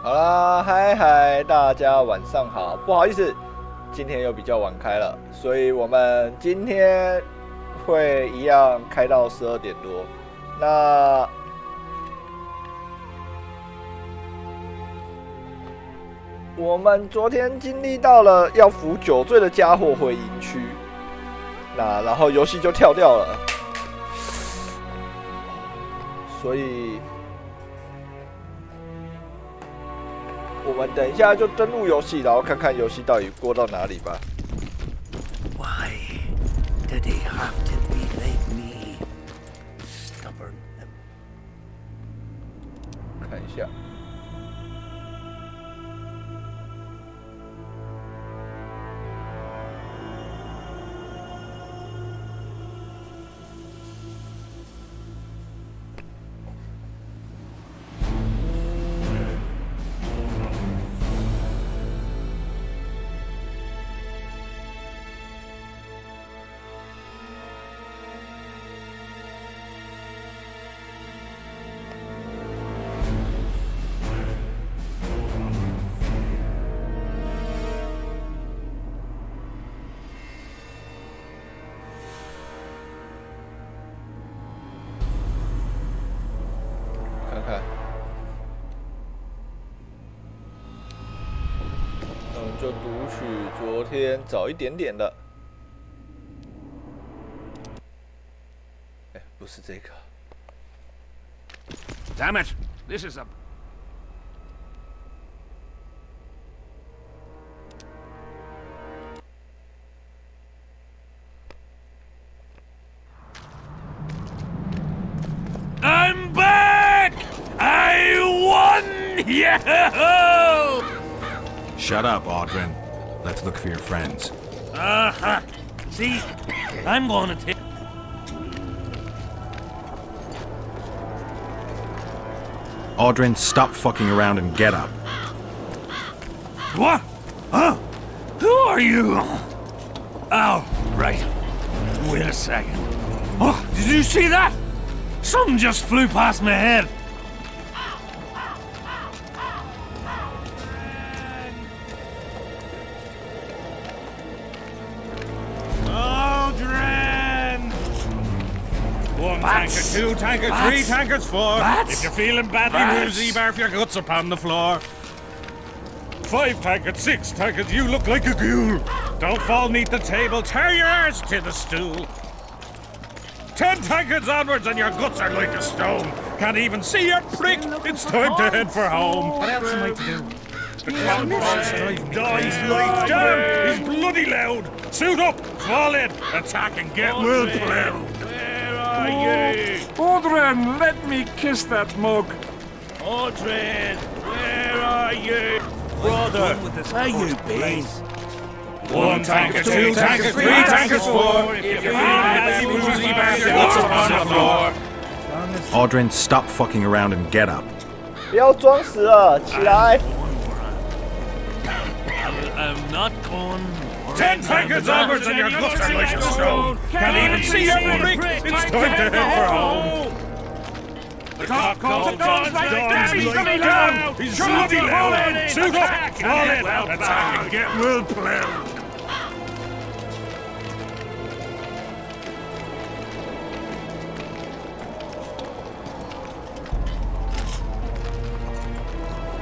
好啦，嗨嗨，大家晚上好，不好意思，今天又比较晚开了，所以我们今天会一样开到12点多。那我们昨天经历到了要扶酒醉的家伙回营区，然后游戏就跳掉了，所以我们等一下就登录游戏，然后看看游戏到底过到哪里吧。Why did he have to be like me? Stubborn. 看一下。就读取昨天早一点点的，不是这个。Damn it! This is a. I'm back! I won! Yahoo! Shut up, Audrin. Let's look for your friends. Uh-huh. See? I'm going to take... Audrin, stop fucking around and get up. What? Huh? Who are you? Oh, right. Wait a second. Oh, did you see that? Something just flew past my head. Tankard, 2 tankards, 3 tankards, 4. Bats? If you're feeling badly woozy, barf your guts upon the floor. 5 tankards, 6 tankards, you look like a ghoul. Don't fall neath the table, tear your arse to the stool. 10 tankards onwards and your guts are like a stone. Can't even see your prick, it's time to head for home. What else am I to do? The clown boss dies like damn, he's bloody loud. Suit up, fall in, attack and get well plowed. Audrin, let me kiss that mug. Audrin, where are you? Brother, Where you been? 1 tankard, 2 tankards, 3 tankards, 4. If you're feeling badly woozy, barf your guts upon the floor. Audrin, stop fucking around and get up. 不要装死了，起来！ I'm not going... 10 tankards onwards and your guts are like a stone. Can't even see your prick, it's time to head for home. The cock calls Dawn's like damn, he's bloody loud. Suit up, fall in, attack and get well plowed.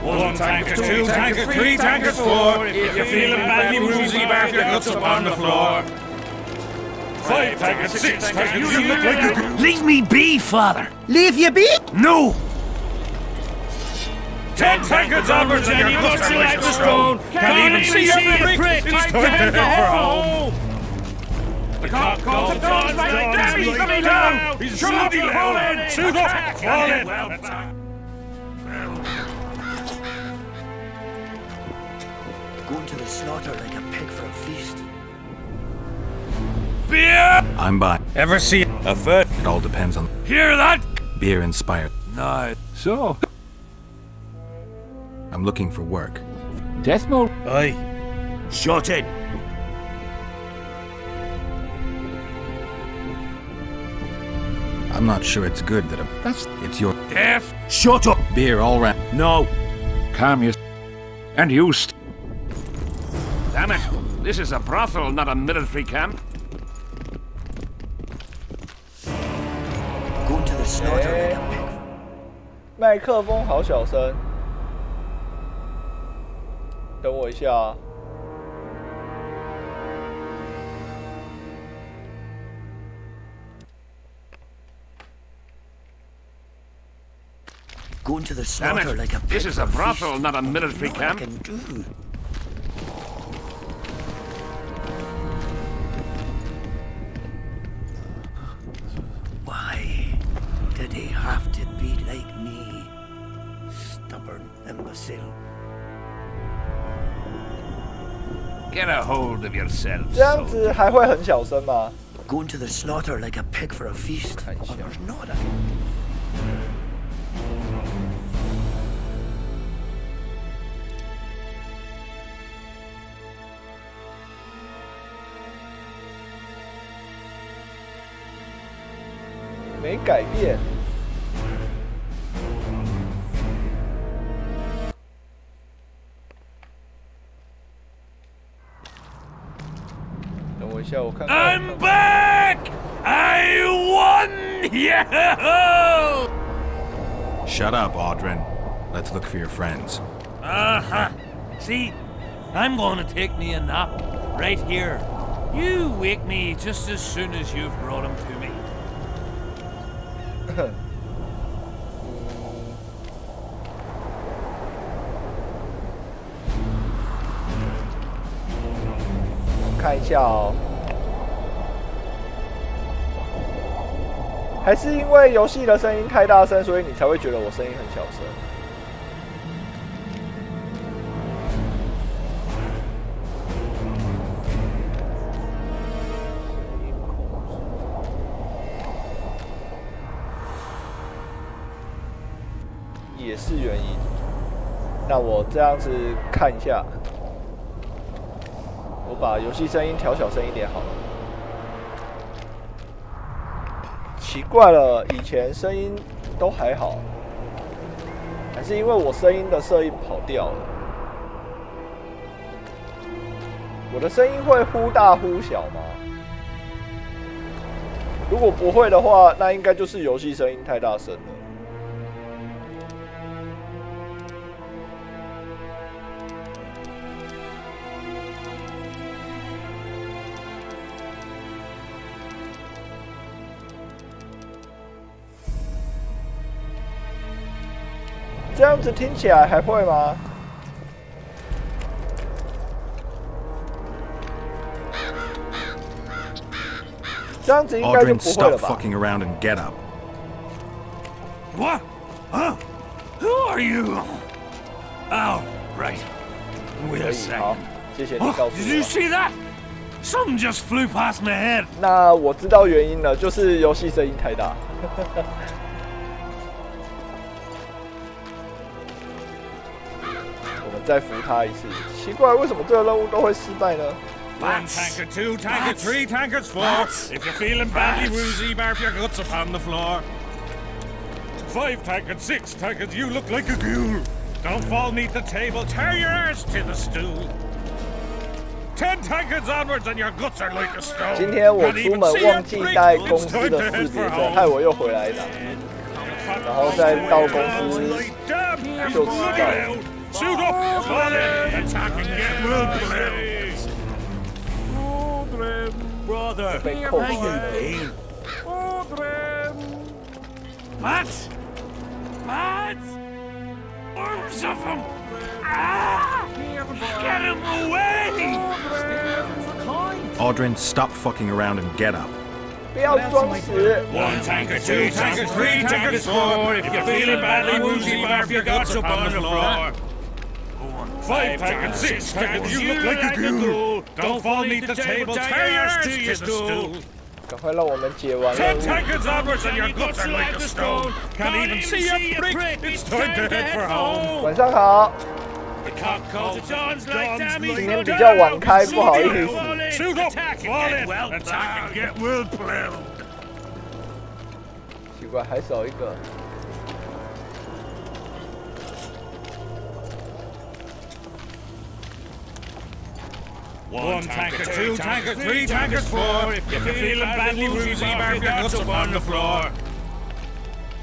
One tankard, 2 tankards, 3 tankards, 4. If you're feeling badly woozy, barf your guts upon the floor. 5 tankards, 6 tankards, you look like a... Leave me be, father! Leave you be? No! 10 tankards onwards and your guts are like a stone. Can't even see your prick, it's time to head for home. The cock calls Dawn's like damn, he's bloody loud. He's bloody loud. Suit up, fall in, attack. Going to the slaughter like a pig for a feast. Beer! I'm by. Ever see a foot? It all depends on Hear that? beer inspired. No. So, I'm looking for work. death mode. Aye. Shut it. I'm not sure it's good that it's your Deaf. Shut up. beer all round. No. calm you. And you Damn it! This is a brothel, not a military camp. Going to the slaughter like a pig. 麦克风好小声，等我一下啊。Going to the Damn slaughter it! like a pig. This is a brothel, not a military What I camp. can do. Why did he have to be like me? Stubborn imbecile. Get a hold of yourself. 这样子还会很小声吗？ Going to the slaughter like a pig for a feast. Oh, there's not a... 没改变。等我一下，我看看。 I'm back! I won! Yeah! Shut up, Audrin. Let's look for your friends. See, I'm gonna take me a nap right here. You wake me just as soon as you've brought him to me. 看一下哦，还是因为游戏的声音太大声，所以你才会觉得我声音很小声。也是原因。那我这样子看一下。 我把游戏声音调小声一点好了。奇怪了，以前声音都还好，还是因为我声音的色音跑掉了？我的声音会忽大忽小吗？如果不会的话，那应该就是游戏声音太大声了。 这样子听起来还会吗？这样子应该就 Audrin, 不会了 stop 吧？ fucking around and get up. What? Huh? Who are you? Oh, right. Wait a 好 second. 谢谢你告诉 Did you 我。 see that? Something just flew past my head. 那我知道原因了，就是游戏声音太大。我们再扶他一次。奇怪，为什么这个任务都会失败呢？ One tankard, two tankard, three tankards, four. If you're feeling badly woozy, barf your guts upon the floor. 5 tankards, 6 tankards, you look like a ghoul. Don't fall neath the table, tear your arse to the stool. 10 tankards onwards and your guts are like a stone. 今天我出门忘记带公司的识别证，害我又回来了。然后再到公司就迟到了。 Suit up, fall in, attack and get well played. Brother, 被扣 how 死 you 了。 been? Matt? Matt? Arms of him! Ah! Get him away! Audrin, stop fucking around and get up. 不要装死。 1 tankard, 2 tankards, 3 tankards, 4. If you're feeling badly woozy, barf your guts upon the floor. 5 tankards, 6 tankards, you look like a ghoul. Don't fall neath the table, tear your arse to the stool. 赶快让我们解完任 10 务。 tankards onwards and your guts are like a stone. Can't even see a prick. It's time to head for home. 晚上好， The cock calls at dawn's like damn. 今天比较晚开，不好意思。 Suit up, fall in, attack and get well played. 奇怪，还少一个。1 tankard, 2 tankard, 3 tankards, 4. If you're feeling badly woozy, barf your guts up on the floor.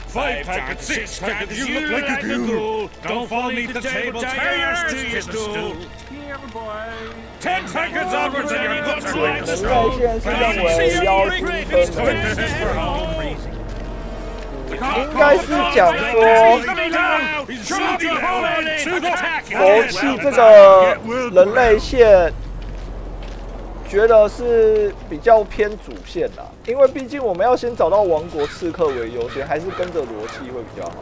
5 tankards, 6 tankards, you look like a ghoul. Don't fall beneath the table, tear your arse to your stool. 10 tankards onwards and your guts are like the straw. 应该是讲说，佛系这个人类线，觉得是比较偏主线啦，因为毕竟我们要先找到王国刺客为优先，还是跟着罗辑会比较好。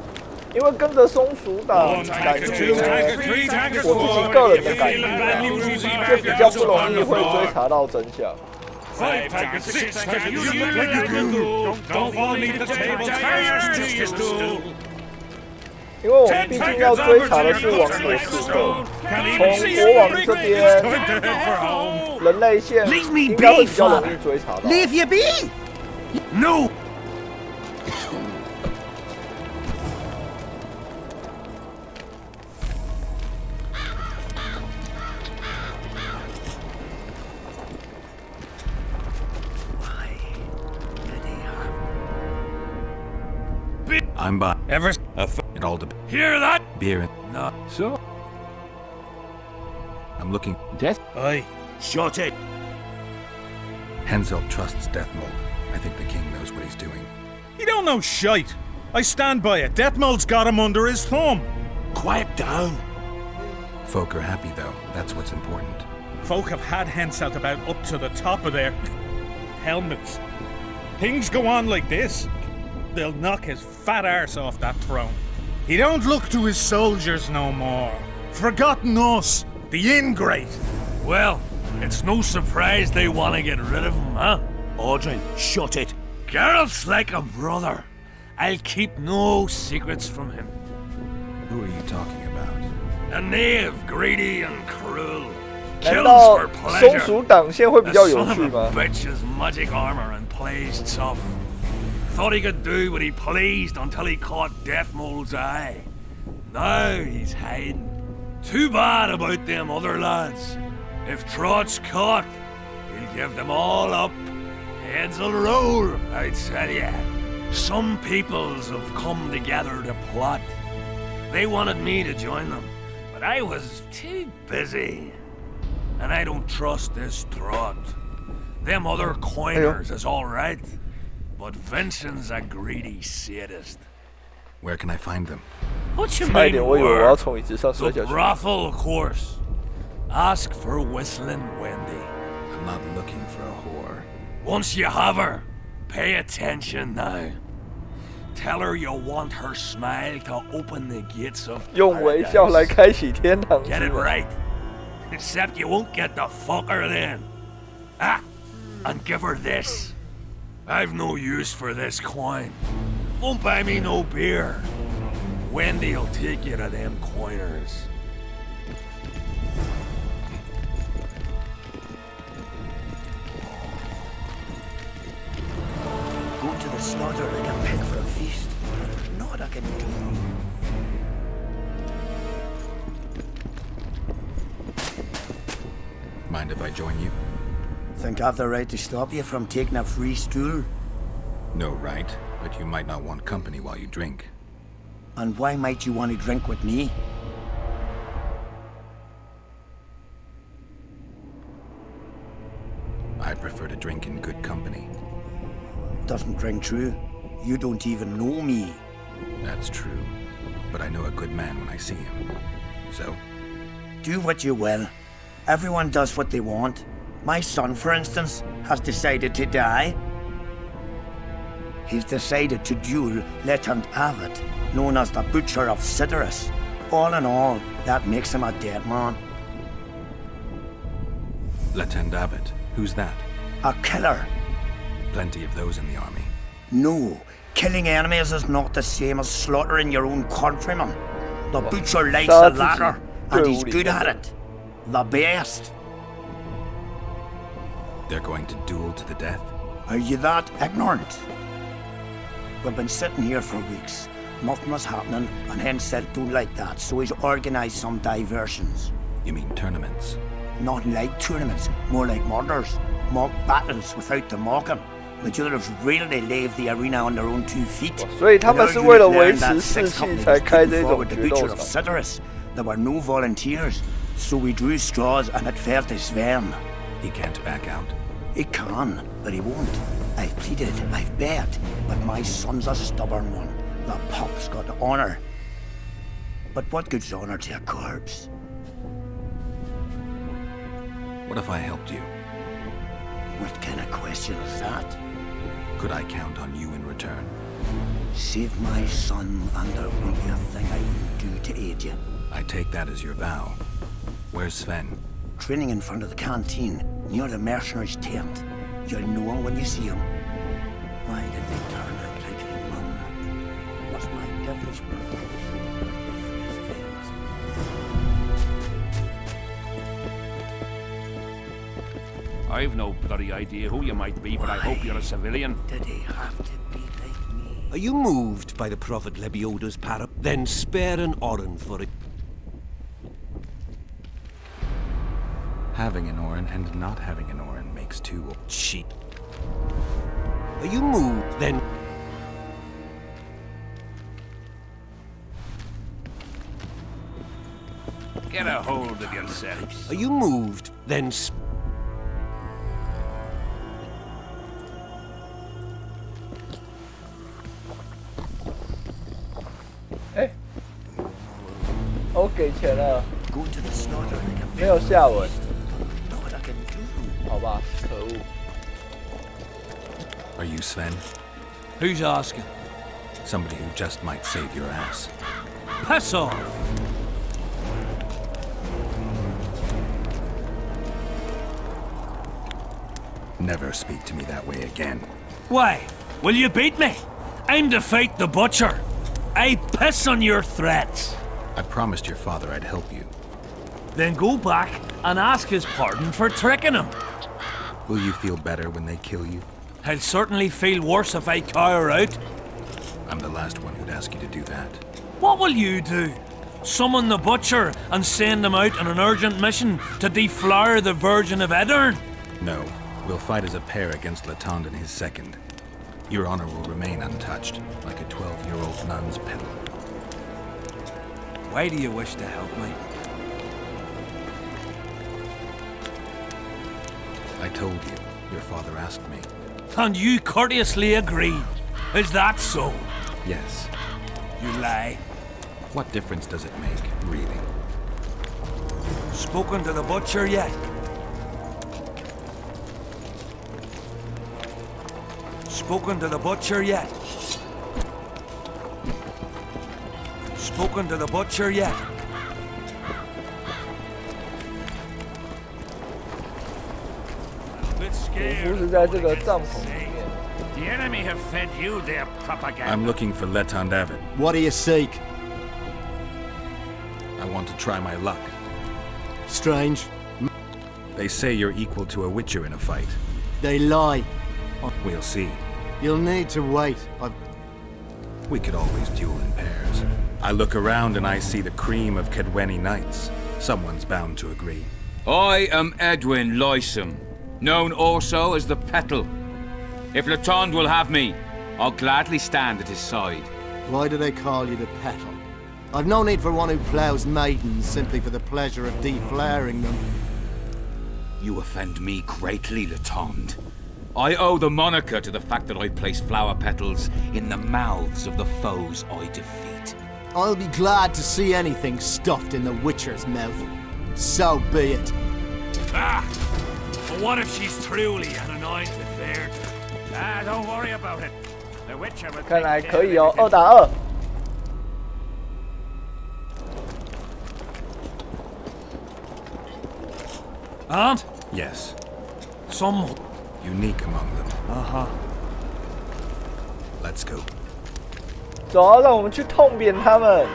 因为跟着松鼠党感觉，我自己个人的感觉就比较不容易会追查到真相。 5 tankards, 6 tankards, you look like a ghoul. Don't fall beneath the table, tear your arse to your stool. 因为我们毕竟要追查的是王国刺客，从国王这边，人类线应该会比较容易追查到。Leave you be! No! I'm by. Ever It all depends. hear that? Beer and No. So? I'm looking. Death? Aye. Shot it. Henselt trusts Deathmold. I think the king knows what he's doing. He don't know shite. I stand by it. Deathmold's got him under his thumb. Quiet down. Folk are happy though. That's what's important. Folk have had Henselt about up to the top of their helmets. Things go on like this, they'll knock his fat arse off that throne. He don't look to his soldiers no more. Forgotten us, the ingrate. Well, it's no surprise they want to get rid of him, huh? Audrey, shut it. Geralt's like a brother. I'll keep no secrets from him. Who are you talking about? A knave, greedy and cruel. 难 Kills 道 for 松 pleasure. 鼠党线会比 The 较有 son of 趣 a 吗？ bitch has magic armor and plays tough. Thought he could do what he pleased until he caught Deathmold's eye. Now he's hiding. Too bad about them other lads. If Trott's caught, he'll give them all up. Heads will roll, I tell ya. Some peoples have come together to plot. They wanted me to join them, but I was too busy. And I don't trust this Trott. Them other coiners is alright, but Vincent's a greedy sadist. Where can I find them? What you 差一 mean 点我以为我要 where? 从椅子上摔 The 下去。 brothel, of course. Ask for Whistling Wendy. I'm not looking for a whore. Once you have her, pay attention now. Tell her you want her smile to open the gates of 用微笑来 paradise. 开启天堂之 Get it 门。 right. Except you won't get the fucker then. Ah, and give her this. I've no use for this coin. Won't buy me no beer. Wendy'll take you to them coiners. Go to the slaughter like a pig for a feast. There's naught I can do. Mind if I join you? Think I've the right to stop you from taking a free stool? No, right. But you might not want company while you drink. And why might you want to drink with me? I prefer to drink in good company. Doesn't ring true. You don't even know me. That's true. But I know a good man when I see him. So? Do what you will. Everyone does what they want. My son, for instance, has decided to die. He's decided to duel Lieutenant Abbott, known as the Butcher of Cidaris. All in all, that makes him a dead man. Lieutenant Abbott. Who's that? A killer. Plenty of those in the army. No, killing enemies is not the same as slaughtering your own countrymen. The Butcher likes the latter, and he's good at it. The best. They're going to duel to the death? Are you that ignorant? We've been sitting here for weeks. Nothing was happening, and Henselt don't like that, so he's organised some diversions. You mean tournaments? Not like tournaments, more like murders. Mock battles without the mocking. Majority rarely leave the arena on their own 2 feet. 所以他们是为了维持士气才开这种决斗场。 There were no volunteers, so we drew straws and it fell to Sven. He can't back out. He can, but he won't. I've pleaded, I've begged, but my son's a stubborn one. The pup's got honor. But what gives honor to a corpse? What if I helped you? What kind of question is that? Could I count on you in return? Save my son, and there won't be a thing I wouldn't do to aid you. I take that as your vow. Where's Sven? Training in front of the canteen, near the mercenaries' tent. You'll know him when you see him. Why did they turn out like his mum? Was my devilish brother? I've no bloody idea who you might be, but I hope you're a civilian. Did he have to be like me? Are you moved by the Prophet Lebioda's parable? Then spare an Oren for it. Having an Oren and not having an Oren makes two. Cheat. Are you moved? Then... Get a hold of yourselves. Are you moved? Then我给钱了， Go to the slaughter like a 没有下文， know what I can do. 好吧，可恶。 Are you Sven? Who's asking? Somebody who just might save your ass. Piss off! Never speak to me that way again. Why? Will you beat me? I'm to fight the butcher. I piss on your threats. I promised your father I'd help you. Then go back and ask his pardon for tricking him. Will you feel better when they kill you? I'll certainly feel worse if I cower out. I'm the last one who'd ask you to do that. What will you do? Summon the butcher and send him out on an urgent mission to deflower the Virgin of Edern? No. We'll fight as a pair against Latond and his second. Your honor will remain untouched, like a 12-year-old nun's pedal. Why do you wish to help me? I told you. Your father asked me. And you courteously agreed. Is that so? Yes. You lie. What difference does it make, really? Spoken to the butcher yet? Spoken to the butcher yet? Spoken to the butcher yet? A bit 屠 scared. 夫是在这个帐篷里面。 The enemy have fed you their propaganda. I'm looking for Letond Avid. What do you seek? I want to try my luck. Strange. They say you're equal to a Witcher in a fight. They lie. We'll see. You'll need to wait. We could always duel in pairs. I look around and I see the cream of Kedweni knights. Someone's bound to agree. I am Edwin Lysum, known also as the Petal. If Latond will have me, I'll gladly stand at his side. Why do they call you the Petal? I've no need for one who ploughs maidens simply for the pleasure of deflaring them. You offend me greatly, Latond. I owe the moniker to the fact that I place flower petals in the mouths of the foes I defeat. I'll be glad to see anything stuffed in the Witcher's mouth. So be it. Ah! But what if she's truly an anointed virgin? Ah, don't worry about it. The Witcher will 看来 take 可 care 以哦 of it. ，2打2。 Aunt? Yes. Some... Unique among them. Uh-huh. Let's go. 走啊，让我们去痛扁他们。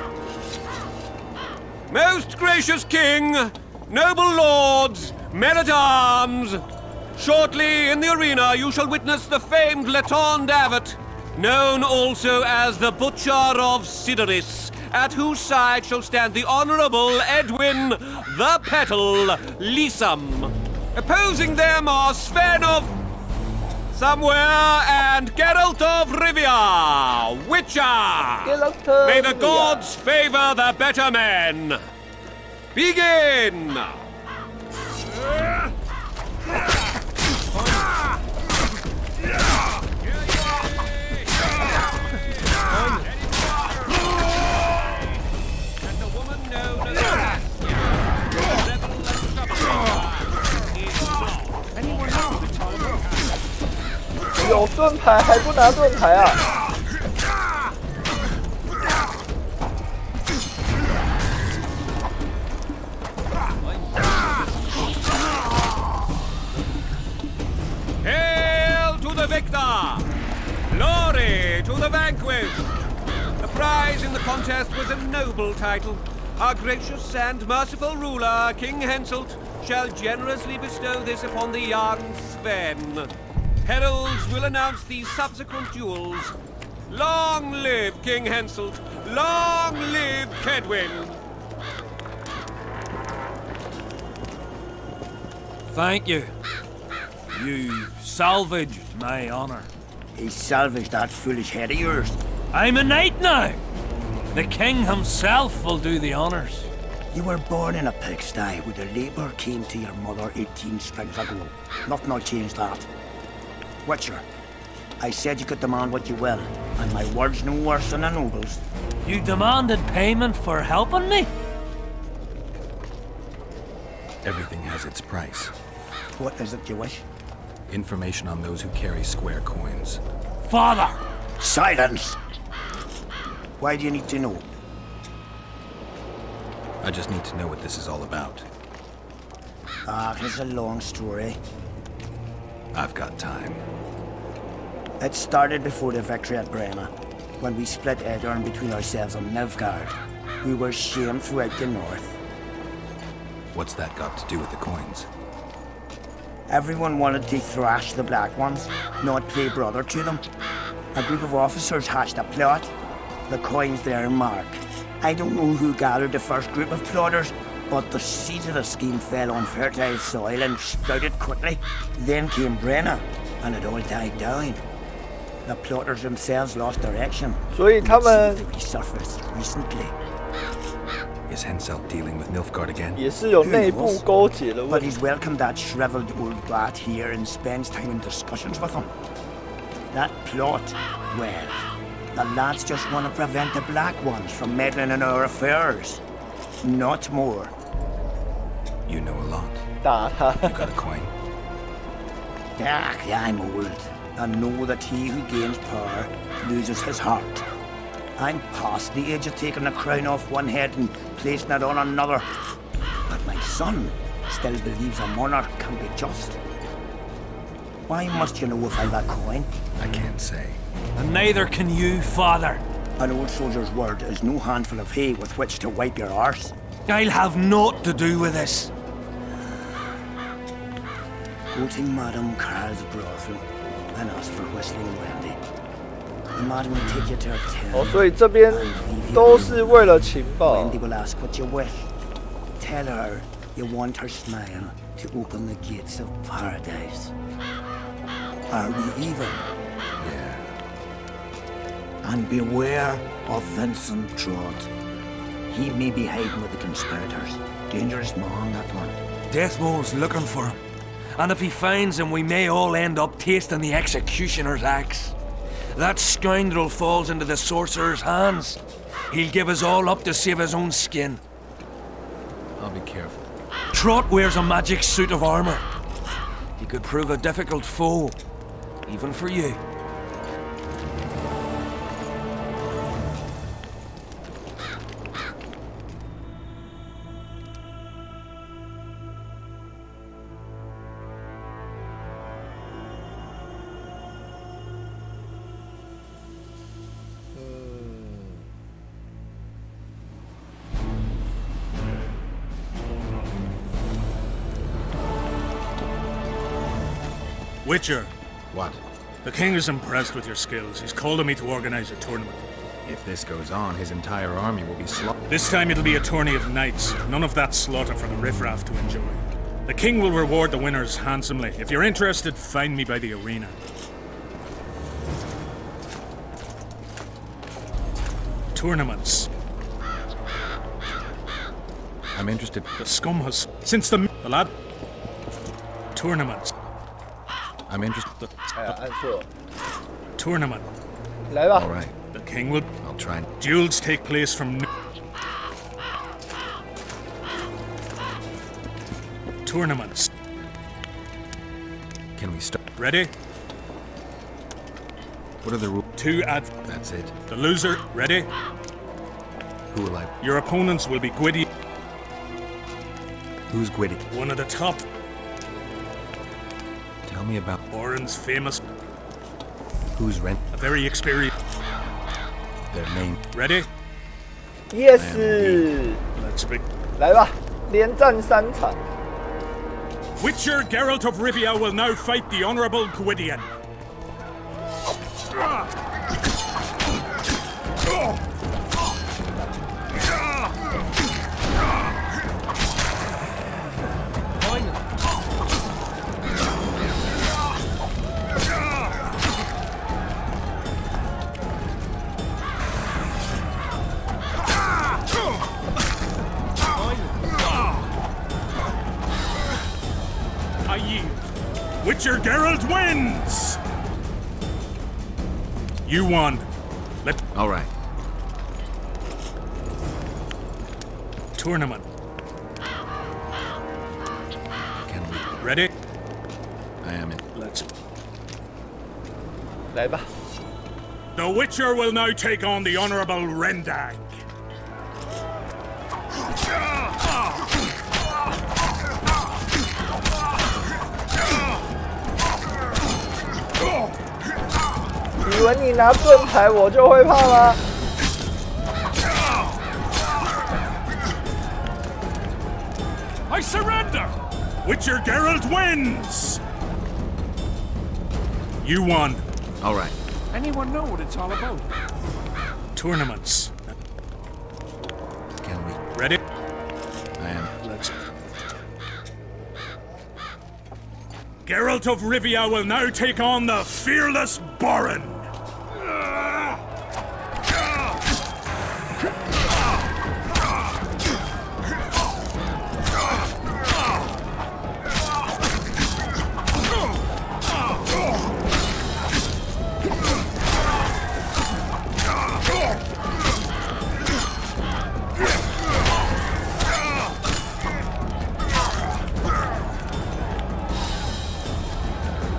Most gracious king, noble lords, men-at-arms, shortly in the arena you shall witness the famed Letond Avet, known also as the Butcher of Sidoris, at whose side shall stand the Honourable Edwin the Petal Leesom. Opposing them are Sven of somewhere and Geralt of Rivia, Witcher. May the gods favour the better men. Begin! Anyone know the Tolerable? 有盾牌还不拿盾牌啊！ Hail to the victor! Glory to the vanquished! The prize in the contest was a noble title. Our gracious and merciful ruler, King Henselt, shall generously bestow this upon the young Sven. Heralds will announce the subsequent duels. Long live King Henselt! Long live Kedwin! Thank you. You salvaged my honor. He salvaged that foolish head of yours. I'm a knight now. The king himself will do the honors. You were born in a pigsty where the labour came to your mother 18 springs ago. Nothing will change that. Witcher, I said you could demand what you will, and my word's no worse than a noble's. You demanded payment for helping me? Everything has its price. What is it you wish? Information on those who carry square coins. Father! Silence! Why do you need to know? I just need to know what this is all about. Ah, it's a long story. I've got time. It started before the victory at Brenna, when we split Edirn between ourselves and Nilfgaard. We were shamed throughout the north. What's that got to do with the coins? Everyone wanted to thrash the Black Ones, not play brother to them. A group of officers hatched a plot. The coins their mark. I don't know who gathered the first group of plotters, but the seeds of the scheme fell on fertile soil and sprouted quickly. Then came Brenna, and it all died down. The plotters themselves lost direction. 所以他们 resurfaced recently. Is Henselt dealing with Nilfgaard again? 也是有内部勾结的 But 问题。 he's welcomed that shriveled old bat here and spends time in discussions with him. That plot, well, the lads just want to prevent the Black Ones from meddling in our affairs. Not more. You know a lot. 打他。 You got a coin? Ah, I'm old, and know that he who gains power loses his heart. I'm past the age of taking the crown off one head and placing it on another. But my son still believes a monarch can be just. Why must you know if I've a coin? I can't say. And neither can you, father. An old soldier's word is no handful of hay with which to wipe your arse. I'll have naught to do with this. Go to Madame Carl's brothel and ask for Whistling Wendy. The madam will take you to her tent. 哦，所以这边都是为了情报。 Wendy will ask what you wish. Tell her you want her smile to open the gates of paradise. Are we even? Yeah. And beware of Vincent Trott. He may be hiding with the conspirators. Dangerous man, that one. Deathmole's looking for him. And if he finds him, we may all end up tasting the executioner's axe. That scoundrel falls into the sorcerer's hands. He'll give us all up to save his own skin. I'll be careful. Trott wears a magic suit of armor. He could prove a difficult foe, even for you. Witcher, What? the king is impressed with your skills. He's called on me to organize a tournament. If this goes on, his entire army will be slaughtered. This time it'll be a tourney of knights. None of that slaughter for the riffraff to enjoy. The king will reward the winners handsomely. If you're interested, find me by the arena. Tournaments. I'm interested. The scum has... Since the lad... Tournaments. I'm interested. 按错。 Tournament. 来吧。 All right. The king will... I'll try. Duels take place from... Tournaments. Can we start? Ready? What are the rules? 2 ad... That's it. The loser. Ready? Who will I... Your opponents will be Gwyddy. Who's Gwyddy? One of the top... Tell me about... Oren's famous... Who's Rent? A very experienced... Their name. Ready? Yes. Let's be... 来吧，连战3场。 Witcher Geralt of Rivia will now fight the Honourable Gwydion. I yield. Witcher Geralt wins! You won. All right. Tournament. Can we... Ready? I am in. Let's... 来吧。 The Witcher will now take on the Honourable Rendag. "以为你拿盾牌我就会怕吗？ I surrender! Witcher Geralt wins! You won. All right. Anyone know what it's all about? Tournaments. Can we... Ready? I am. Let's... Geralt of Rivia will now take on the fearless Baron.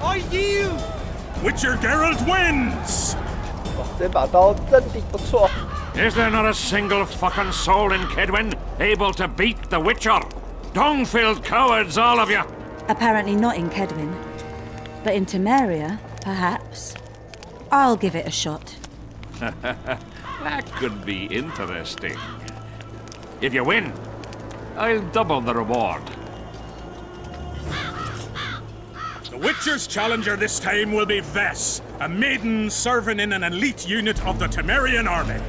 I yield! Witcher Geralt wins! 哇，这把刀真的不错。 Is there not a single fucking soul in Kedwin able to beat the Witcher? Dung-filled cowards, all of you! Apparently not in Kedwin. But in Temeria, perhaps. I'll give it a shot. That could be interesting. If you win, I'll double the reward. The Witcher's challenger this time will be Vess, a maiden serving in an elite unit of the Temerian army.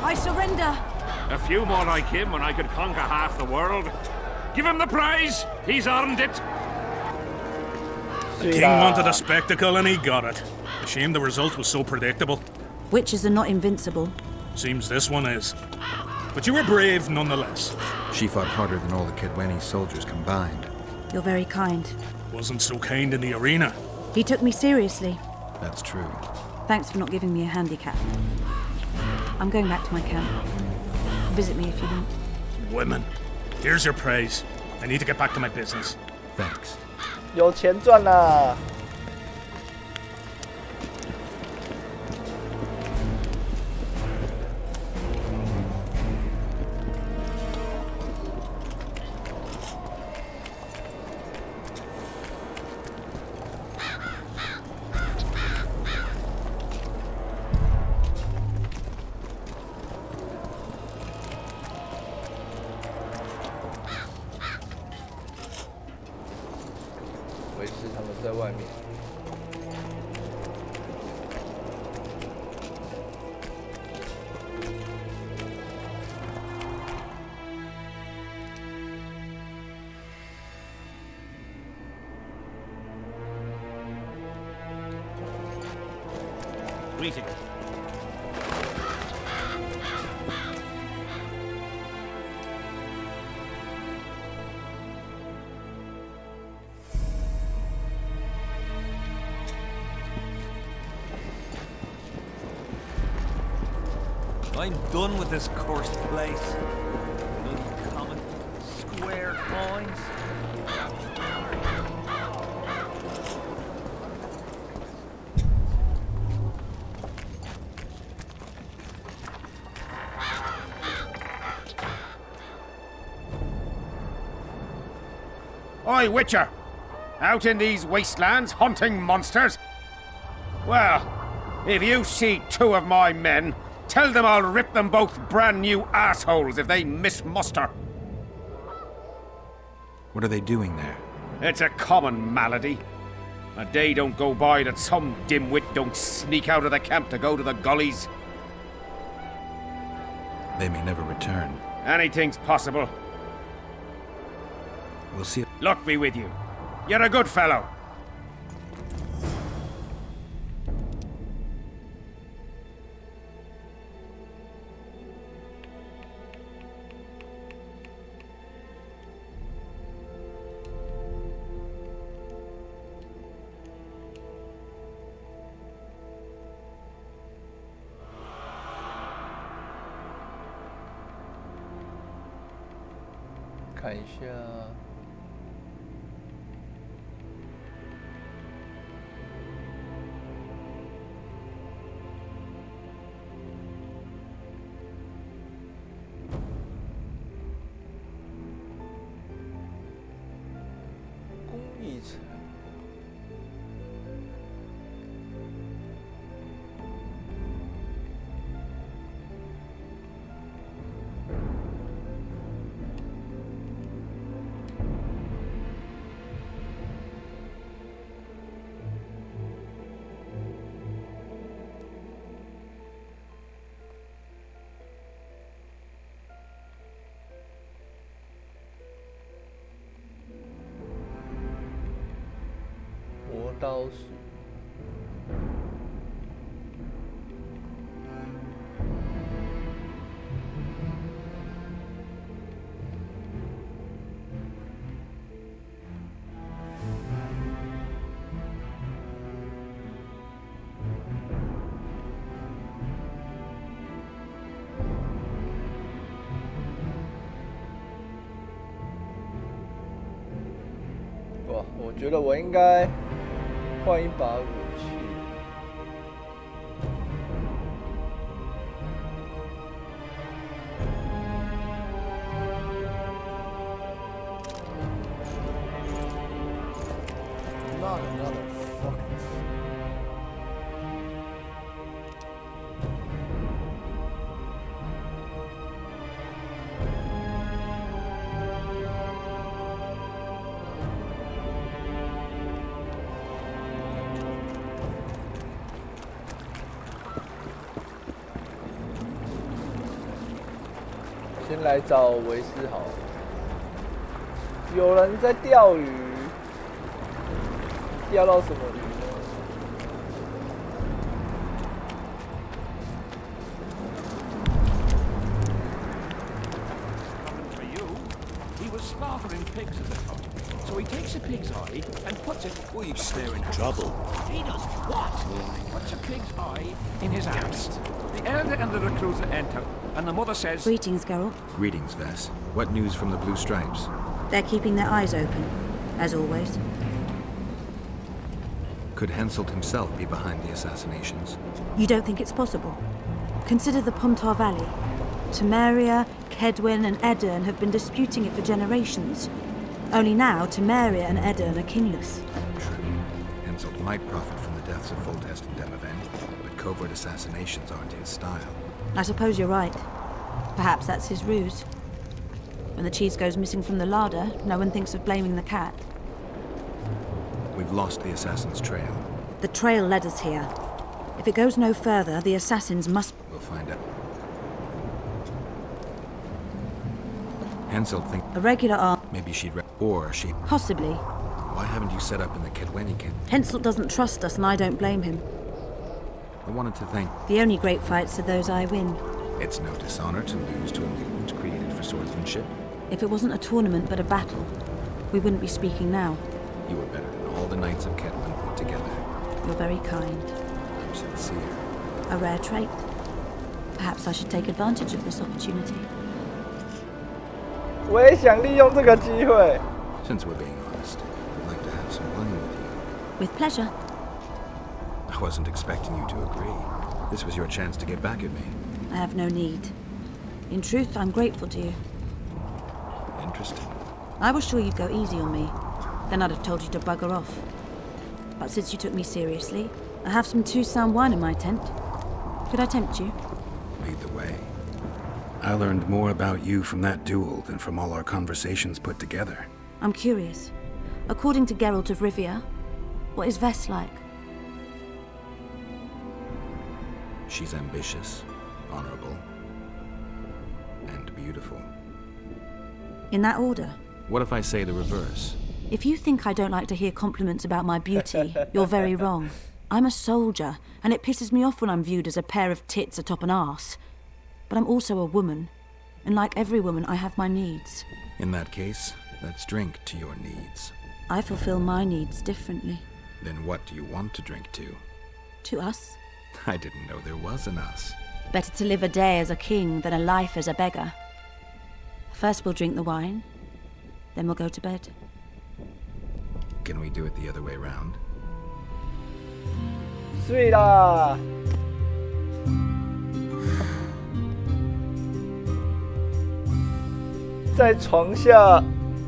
I surrender! A few more like him and I could conquer half the world. Give him the prize! He's earned it! The king wanted a spectacle and he got it. A shame the result was so predictable. Witches are not invincible. Seems this one is. But you were brave nonetheless. She fought harder than all the Kedweni soldiers combined. You're very kind. Wasn't so kind in the arena. He took me seriously. That's true. Thanks for not giving me a handicap. I'm going back to my camp. Visit me if you want. Women. Here's your praise. I need to get back to my business. Thanks. 有钱赚啦！在外面。Greeting. I'm done with this cursed place. Bloody common square coins. Oi, Witcher! Out in these wastelands hunting monsters? Well, if you see two of my men, tell them I'll rip them both brand new assholes if they miss muster. What are they doing there? It's a common malady. A day don't go by that some dimwit don't sneak out of the camp to go to the gullies. They may never return. Anything's possible. We'll see. Luck be with you. You're a good fellow.看一下。工艺层。磨刀术。哇，我觉得我应该换一把武器。Not another fucking. 先来找维斯好了。有人在钓鱼，钓到什么鱼呢？ slaughtering pigs at the time. So he takes a pig's eye and puts it... Well, you staring trouble. He does what? Puts a pig's eye in his ass. The elder and the recruiter enter, and the mother says... Greetings, Geralt. Greetings, Vess. What news from the Blue Stripes? They're keeping their eyes open, as always. Could Henselt himself be behind the assassinations? You don't think it's possible? Consider the Pontar Valley. Temeria, Kedwin and Edirn have been disputing it for generations. Only now, Temeria and Edirn are kinless. True. Henselt might profit from the deaths of Foltest and Demavend, but covert assassinations aren't his style. I suppose you're right. Perhaps that's his ruse. When the cheese goes missing from the larder, no one thinks of blaming the cat. We've lost the assassin's trail. The trail led us here. If it goes no further, the assassins must... We'll find out. Hensel think... A regular arm... Maybe she'd... Or she... Possibly. Why haven't you set up in the Kedweni camp? Hensel doesn't trust us, and I don't blame him. I wanted to thank... The only great fights are those I win. It's no dishonor to lose to a mutant created for swordsmanship. If it wasn't a tournament but a battle, we wouldn't be speaking now. You were better than all the knights of Kedwen put together. You're very kind. I'm sincere. A rare trait. Perhaps I should take advantage of this opportunity. 我也想利用这个机会。 Since we're being honest, I'd like to have some wine with you. With pleasure. I wasn't expecting you to agree. This was your chance to get back at me. I have no need. In truth, I'm grateful to you. Interesting. I was sure you'd go easy on me. Then I'd have told you to bugger off. But since you took me seriously, I have some Toussaint wine in my tent. Could I tempt you? Lead the way. I learned more about you from that duel than from all our conversations put together. I'm curious. According to Geralt of Rivia, what is Vess like? She's ambitious, honorable, and beautiful. In that order? What if I say the reverse? If you think I don't like to hear compliments about my beauty, you're very wrong. I'm a soldier, and it pisses me off when I'm viewed as a pair of tits atop an arse. But I'm also a woman, and like every woman, I have my needs. In that case, let's drink to your needs. I fulfill my needs differently. Then what do you want to drink to? To us? I didn't know there was an us. Better to live a day as a king than a life as a beggar. First we'll drink the wine, then we'll go to bed. Can we do it the other way round? 睡啦！在床下，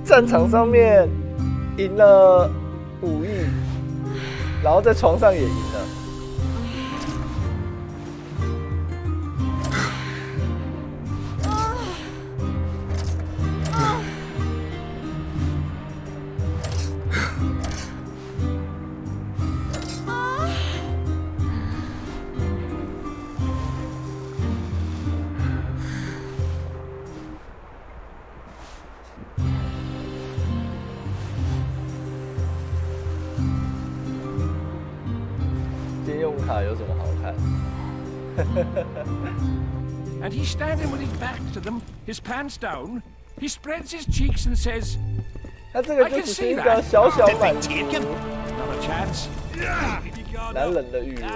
战场上面赢了5亿，然后在床上也赢了。有什么好看 And he's standing with his back to them, his pants down. He spreads his cheeks and says, 他这个就只是一个小小满足 Not a chance. 男人的欲望。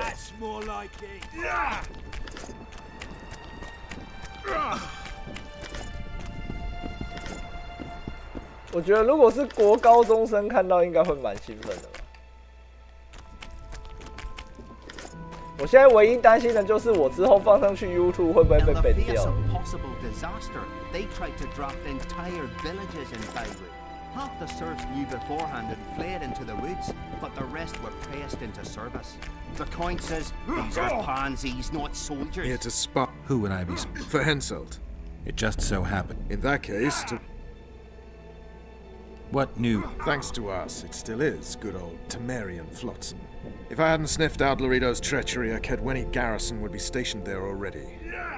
我觉得如果是国高中生看到，应该会蛮兴奋的吧。我现在唯一担心的就是我之后放上去 YouTube 会不会被 ban 掉。They tried to draft entire villages in Beirut. Half the serfs knew beforehand and fled into the woods, but the rest were pressed into service. The count says these are pansies, not soldiers. Here to spot. Who would I be? For Henselt. It just so happened. In that case, to... What new? Thanks to us, it still is good old Temerian Flotsam. If I hadn't sniffed out Laredo's treachery, a Kedweni garrison would be stationed there already.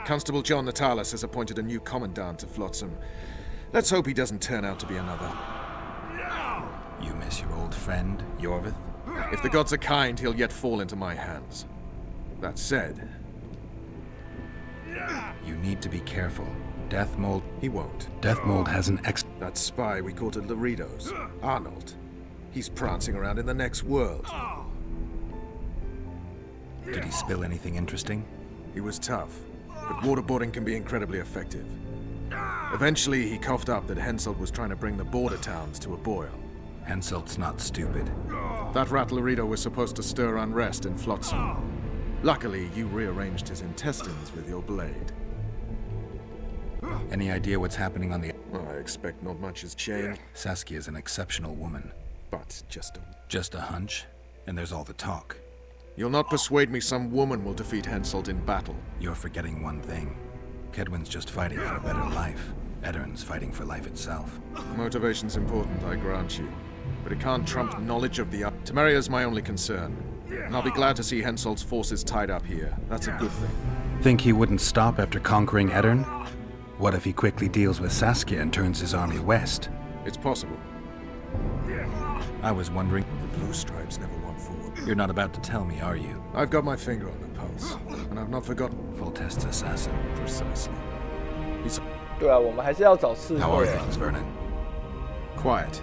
Constable John Natalis has appointed a new commandant to Flotsam. Let's hope he doesn't turn out to be another. You miss your old friend, Yorvith? If the gods are kind, he'll yet fall into my hands. That said... You need to be careful. Deathmold... He won't. Deathmold has an ex... That spy we caught at Laredo's, Arnold. He's prancing around in the next world. Did he spill anything interesting? He was tough, but waterboarding can be incredibly effective. Eventually, he coughed up that Henselt was trying to bring the border towns to a boil. Henselt's not stupid. That rat Laredo was supposed to stir unrest in Flotsam. Luckily, you rearranged his intestines with your blade. Any idea what's happening on the... I expect not much has changed. Saskia's an exceptional woman. But just a hunch? And there's all the talk. You'll not persuade me some woman will defeat Henselt in battle. You're forgetting one thing. Kedwen's just fighting for a better life. Eddern's fighting for life itself. Motivation's important, I grant you. but it can't trump knowledge of the... Temeria's my only concern, and I'll be glad to see Henselt's forces tied up here. That's a good thing. Think he wouldn't stop after conquering Edirn? What if he quickly deals with Saskia and turns his army west? It's possible. I was wondering... The Blue Stripes never won forward. You're not about to tell me, are you? I've got my finger on the pulse, and I've not forgotten... Foltest's assassin. Precisely. He's... 对啊，我们还是要找刺 How are 猬。 things, Vernon? quiet.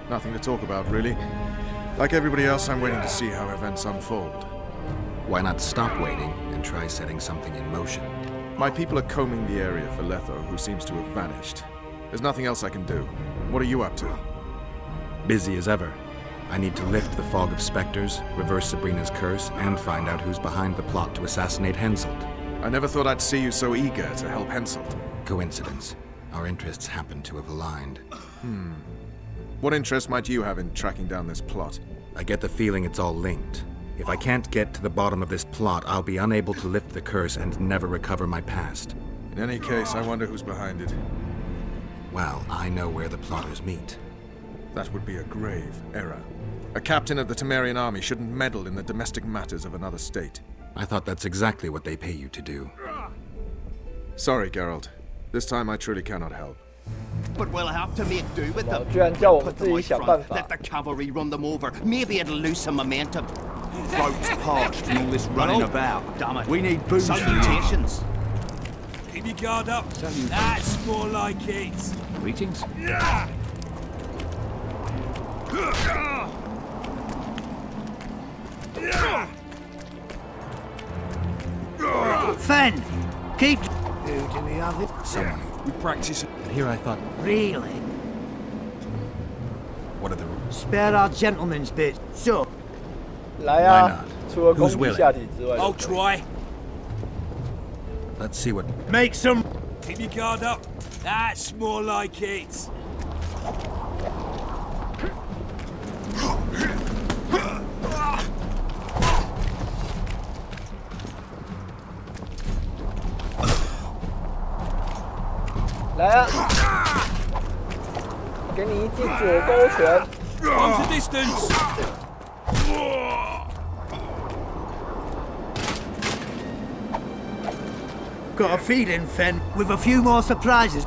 Nothing to talk about, really. Like everybody else, I'm waiting to see how events unfold. Why not stop waiting and try setting something in motion? My people are combing the area for Letho, who seems to have vanished. There's nothing else I can do. What are you up to? Busy as ever. I need to lift the fog of specters, reverse Sabrina's curse, and find out who's behind the plot to assassinate Henselt. I never thought I'd see you so eager to help Henselt. Coincidence. Our interests happen to have aligned. What interest might you have in tracking down this plot? I get the feeling it's all linked. If I can't get to the bottom of this plot, I'll be unable to lift the curse and never recover my past. In any case, I wonder who's behind it. Well, I know where the plotters meet. That would be a grave error. A captain of the Temerian army shouldn't meddle in the domestic matters of another state. I thought that's exactly what they pay you to do. Sorry, Geralt. This time I truly cannot help. But we'll have to make do with them. 居然叫我们 Put 自 them 己 out 想办 front, 法 let。the cavalry run them over. Maybe it'll lose some momentum. Throats parched from all this running about. Damn it. We need booze. Salutations. Keep your guard up. That's more like it. Greetings. Fen! Keep... Who do we have it? Someone. We practice. And here I thought, Really? what are the... Spare our gentleman's bit. So, 来啊 Why not？ 除了攻 Who's 击 willing？ 下体之外， I'll try. Let's see what... make some... Keep your guard up. That's more like it. 来啊！给你一记左勾拳。 Arms a distance. Got a feeling, Fen, with a few more surprises.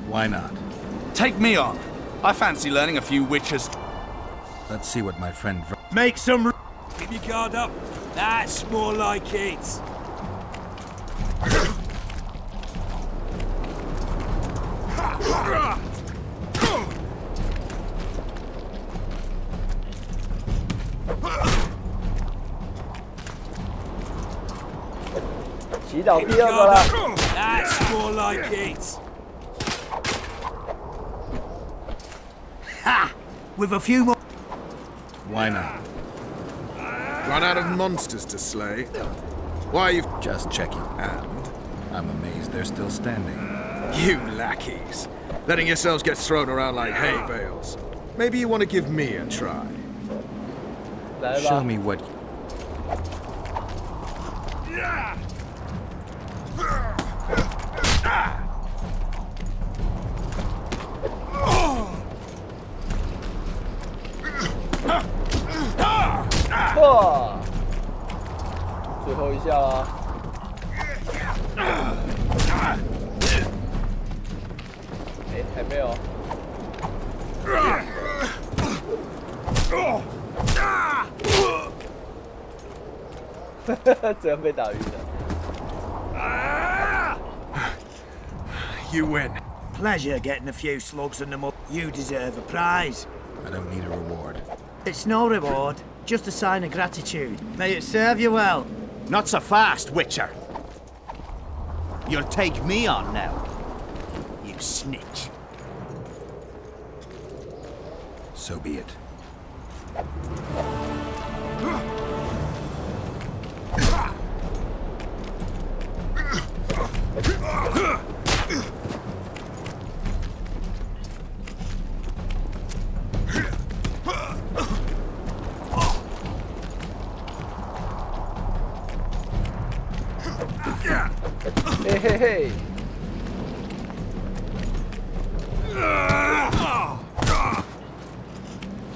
Why not? Take me on. I fancy learning a few witches. Let's see what my friend... Make some... Keep your guard up. That's more like it. Keep your guard up. That's more like it. Ha! With a few more... Why not? Run out of monsters to slay? Why, you've... Just checking. And? I'm amazed they're still standing. You lackeys. Letting yourselves get thrown around like hay bales. Maybe you want to give me a try. 来 Show 吧， me what...哇！最后一下啦！哎，还没有。这样被打晕了。 You win. Pleasure getting a few slugs in the mud. You deserve a prize. I don't need a reward. It's no reward, just a sign of gratitude. May it serve you well. Not so fast, Witcher. You'll take me on now. You snitch. So be it. Hey, hey, hey!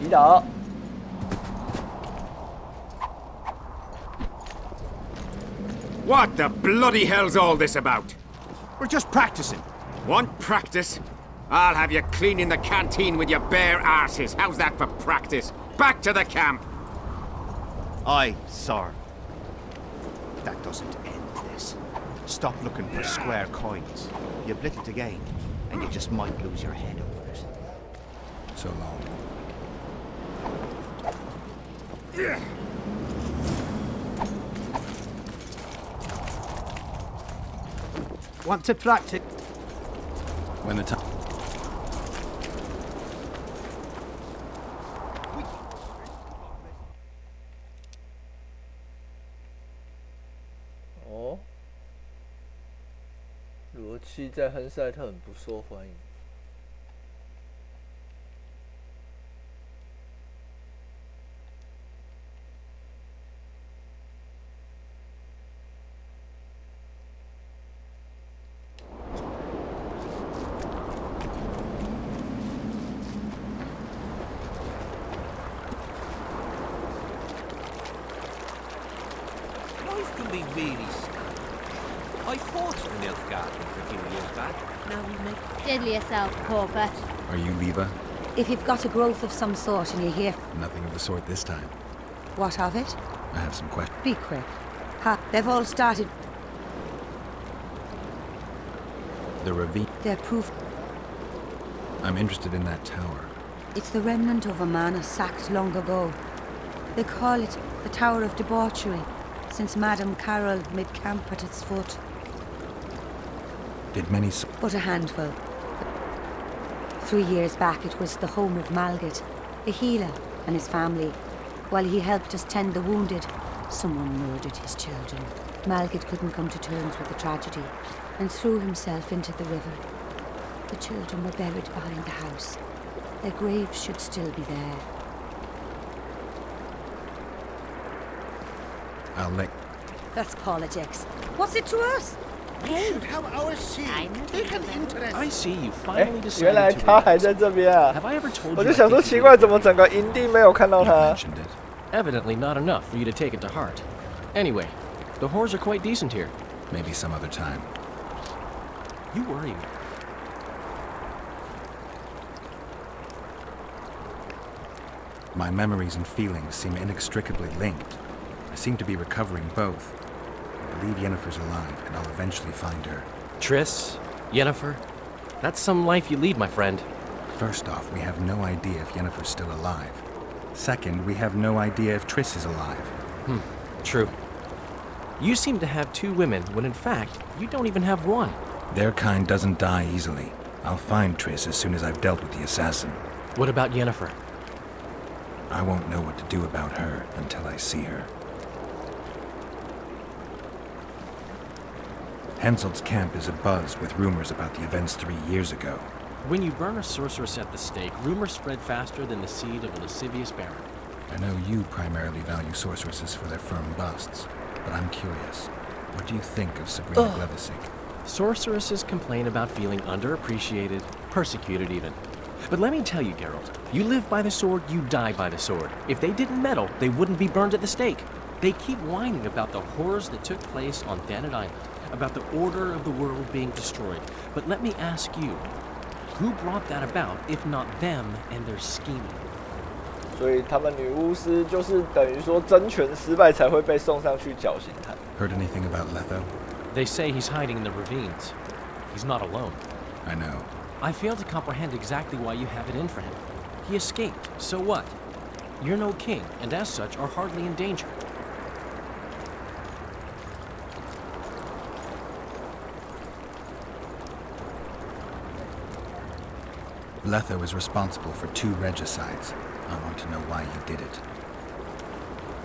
击倒。What the bloody hell's all this about? We're just practicing. Want practice? I'll have you cleaning the canteen with your bare arses. How's that for practice? Back to the camp! Aye, sir. That doesn't end this. Stop looking for square coins. You've little to gain, and you just might lose your head over it. So long. Want to practice? When the time...哦，罗七在亨赛特很不受欢迎。Life can be really scary. I fought in the Nilfgaard a few years back. Now we make... Diddle yourself, pauper. Are you Leva? If you've got a growth of some sort and you're here... Nothing of the sort this time. What of it? I have some questions. Be quick. Ha, they've all started... The ravine. They're proof... I'm interested in that tower. It's the remnant of a manor sacked long ago. They call it the Tower of Debauchery, since Madame Carol made camp at its foot. Did many... But a handful. 3 years back, it was the home of Malgit, a healer, and his family. While he helped us tend the wounded, someone murdered his children. Malgit couldn't come to terms with the tragedy, and threw himself into the river. The children were buried behind the house. Their graves should still be there. I'll let... That's politics. What's it to us? We should have our say. Take an interest. I see you finally 原来 decided to 他还在这边啊！ Have I ever told you 我就想说奇怪，怎么整个营地没有看到他？ Evidently not enough for you to take it to heart. Anyway, the whores are quite decent here. Maybe some other time. You worry me. My memories and feelings seem inextricably linked. I seem to be recovering both. I believe Yennefer's alive, and I'll eventually find her. Triss, Yennefer, that's some life you lead, my friend. First off, we have no idea if Yennefer's still alive. Second, we have no idea if Triss is alive. True. You seem to have 2 women, when in fact, you don't even have one. Their kind doesn't die easily. I'll find Triss as soon as I've dealt with the assassin. What about Yennefer? I won't know what to do about her until I see her. Henselt's camp is abuzz with rumors about the events 3 years ago. When you burn a sorceress at the stake, rumors spread faster than the seed of a lascivious baron. I know you primarily value sorceresses for their firm busts, but I'm curious. What do you think of Sabrina Glevissig? Sorceresses complain about feeling underappreciated, persecuted even. But let me tell you, Geralt, you live by the sword, you die by the sword. If they didn't meddle, they wouldn't be burned at the stake. They keep whining about the horrors that took place on Thanet Island, about the order of the world being destroyed. But let me ask you, who brought that about, if not them and their scheming? 所以他们女巫师就是等于说争权失败才会被送上去绞刑台。 Heard anything about Letho? They say he's hiding in the ravines. He's not alone. I know. I fail to comprehend exactly why you have it in for him. He escaped, so what? You're no king, and as such are hardly in danger. Letho is responsible for 2 regicides. I want to know why he did it.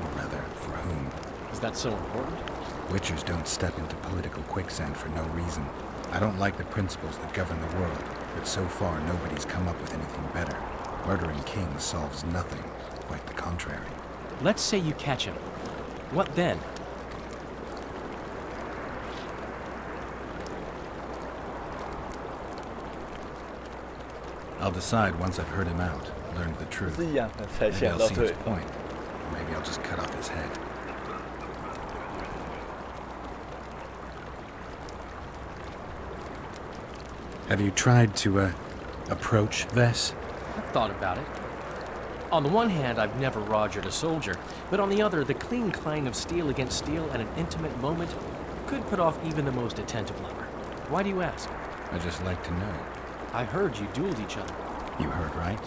Or rather, for whom. Is that so important? Witchers don't step into political quicksand for no reason. I don't like the principles that govern the world, but so far nobody's come up with anything better. Murdering kings solves nothing, quite the contrary. Let's say you catch him. What then? I'll decide once I've heard him out. learned the truth. 是一样的才 Maybe 想 I'll 到 see 对 his。point. Or maybe I'll just cut off his head. Have you tried to, approach Vess? I've thought about it. On the one hand, I've never rogered a soldier, but on the other, the clean clang of steel against steel at an intimate moment could put off even the most attentive lover. Why do you ask? I'd just like to know. I heard you dueled each other. You heard right?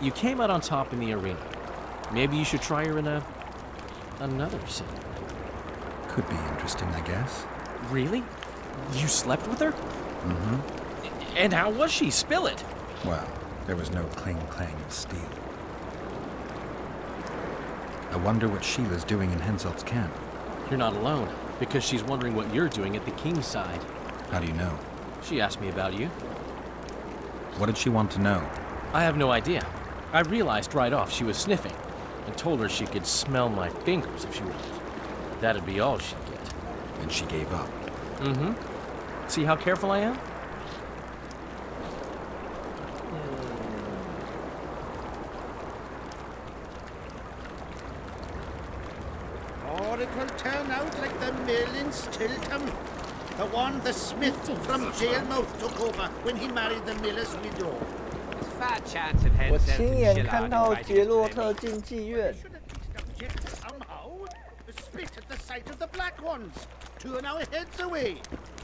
You came out on top in the arena. Maybe you should try her in another city. Could be interesting, I guess. Really? You slept with her? Mm-hmm. And how was she? Spill it! Well, there was no clang-clang of steel. I wonder what Sheila's doing in Henselt's camp. You're not alone, because she's wondering what you're doing at the king's side. How do you know? She asked me about you. What did she want to know? I have no idea. I realized right off she was sniffing, and told her she could smell my fingers if she wanted. That'd be all she'd get. And she gave up. Mm-hmm. See how careful I am? Or it will turn out like the mill in Stilton. The one the smith from Jailmouth took over when he married the miller's widow. 我亲眼看到杰洛特竞技院。 Somehow, split at the sight of the black ones. Turn our heads away.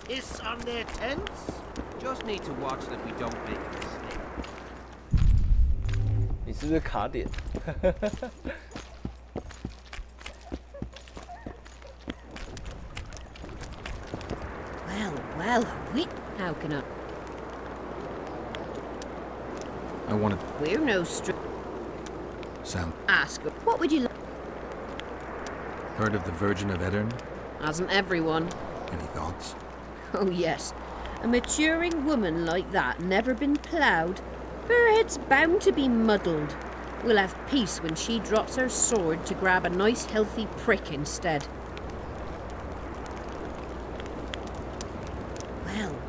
Hiss on their tents. Just need to watch that we don't make a mistake. 你是不是卡点？ Well, wait. How can I? I wanted... We're no Sound. Ask her. What would you like? Heard of the Virgin of Edirne? Hasn't everyone? Any thoughts? Oh, yes. A maturing woman like that, never been ploughed. Her head's bound to be muddled. We'll have peace when she drops her sword to grab a nice healthy prick instead.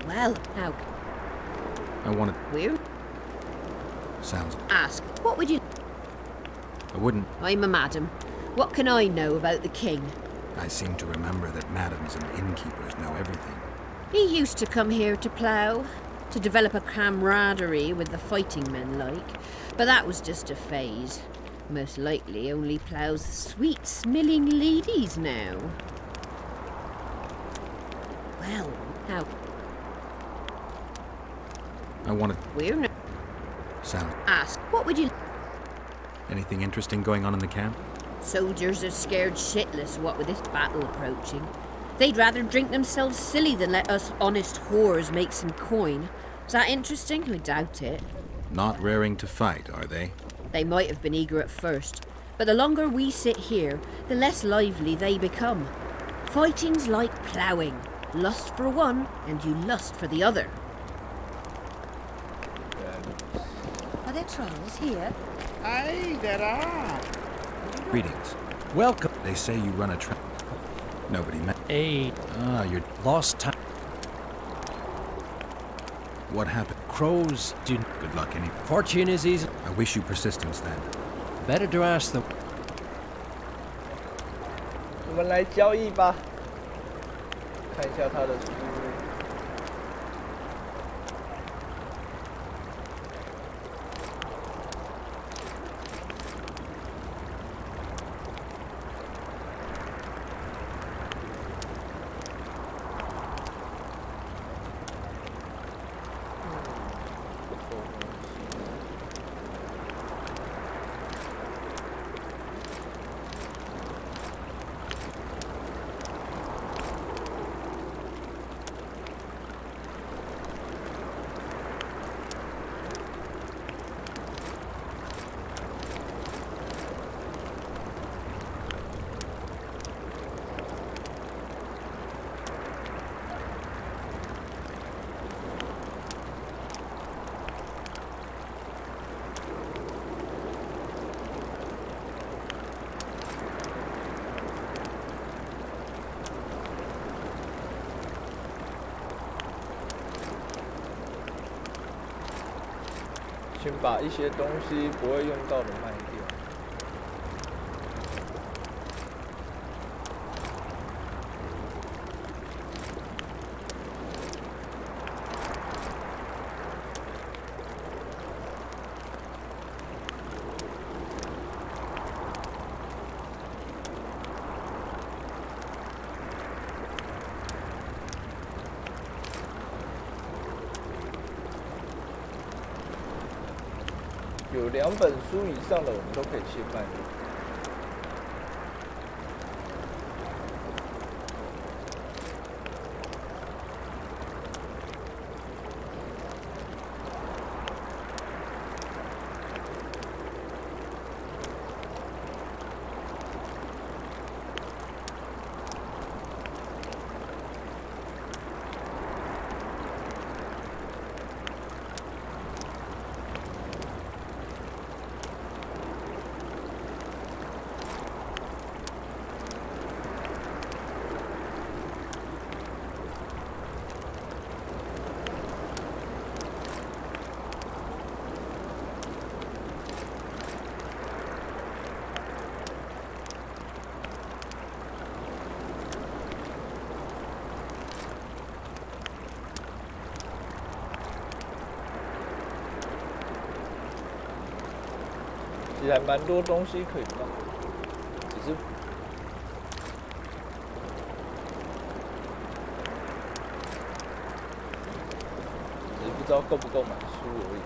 Well, how? I wanted... We're... Sounds... Ask. What would you... I wouldn't... I'm a madam. What can I know about the king? I seem to remember that madams and innkeepers know everything. He used to come here to plough, to develop a camaraderie with the fighting men like, but that was just a phase. Most likely only ploughs sweet-smelling ladies now. Well, how... I wanted... We're no... Sound... Ask, what would you... Anything interesting going on in the camp? Soldiers are scared shitless, what with this battle approaching. They'd rather drink themselves silly than let us honest whores make some coin. Is that interesting? I doubt it. Not raring to fight, are they? They might have been eager at first, but the longer we sit here, the less lively they become. Fighting's like ploughing. Lust for one, and you lust for the other. Are there trolls here? Aye, there are. Greetings. Welcome. They say you run a trap. Nobody met. Hey. Ah, you're lost time. What happened? Crows do... Good luck, any... Fortune is easy. I wish you persistence then. Better to ask them. 我们来交易吧，看一下他的书。请把一些东西不会用到的卖掉。有2本书以上的，我们都可以先卖掉。其实还蛮多东西可以卖，只是不知道够不够买书而已。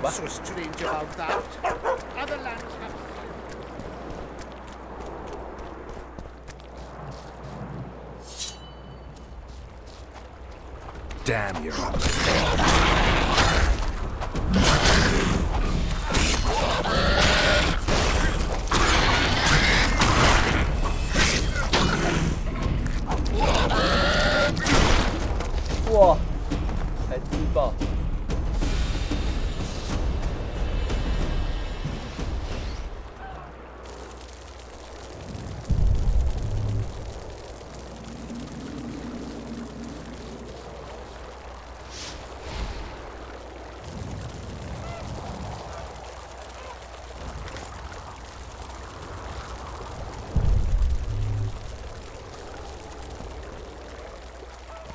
What's so strange about that? Other lands have... Damn, you're up. Wow, 还自爆。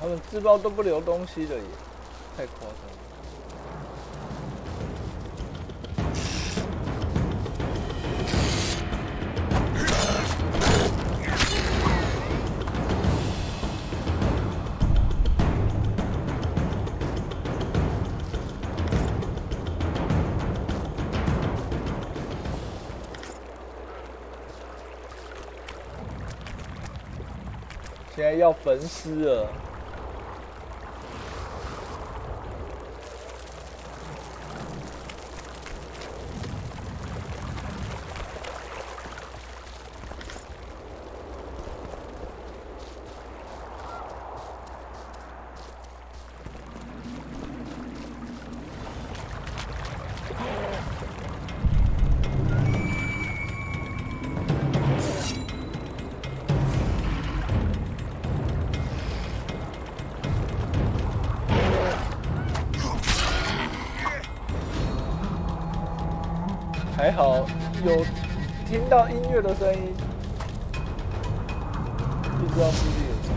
他们自爆都不留东西的耶，太夸张了。现在要焚尸了。还好有听到音乐的声音，不知道附近有什么。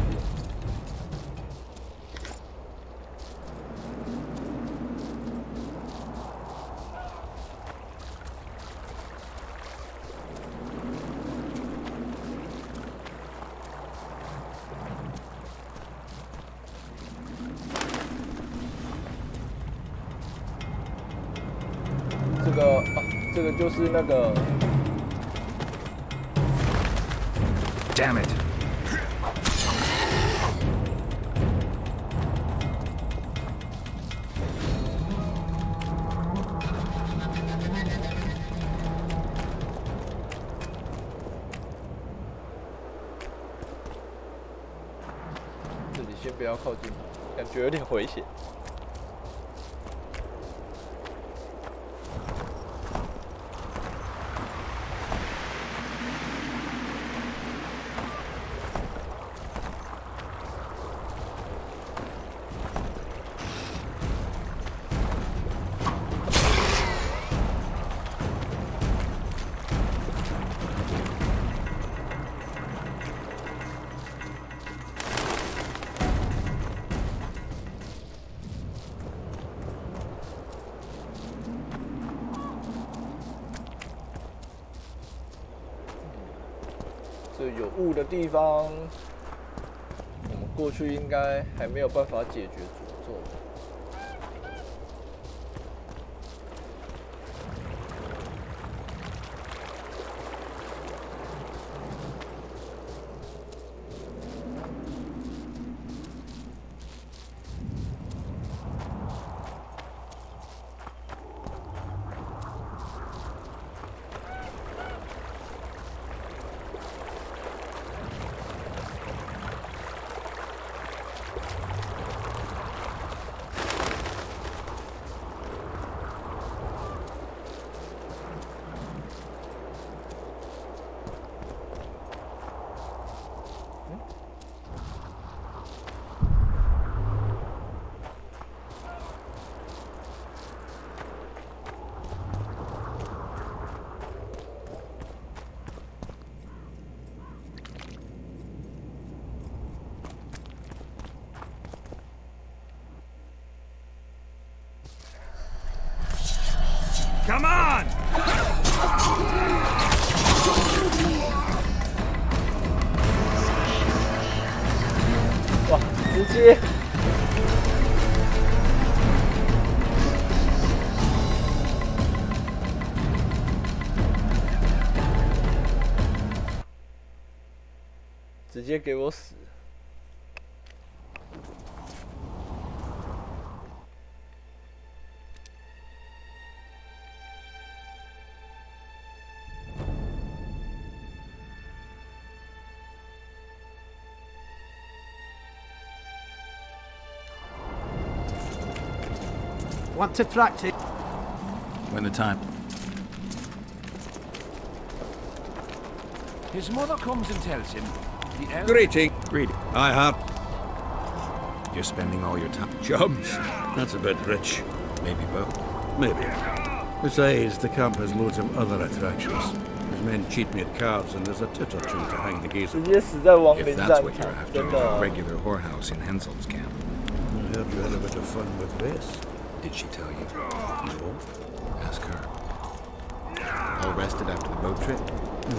这个就是那个 Damn it. 自己先不要靠近，感觉有点危险。有雾的地方，我们过去应该还没有办法解决诅咒。Come on! 哇，直接给我死！ Want to practice? When the time. His mother comes and tells him the Greeting. Greeting. I have. You're spending all your time. Chums. That's a bit rich. Maybe both. Maybe. Besides, the camp has loads of other attractions. His men cheat me at calves, and there's a tit or two to hang the gaze. If that's what you're after, a regular whorehouse in Hensel's camp. I heard you had a bit of fun with this. Did she tell you? No. Ask her. All rested after the boat trip?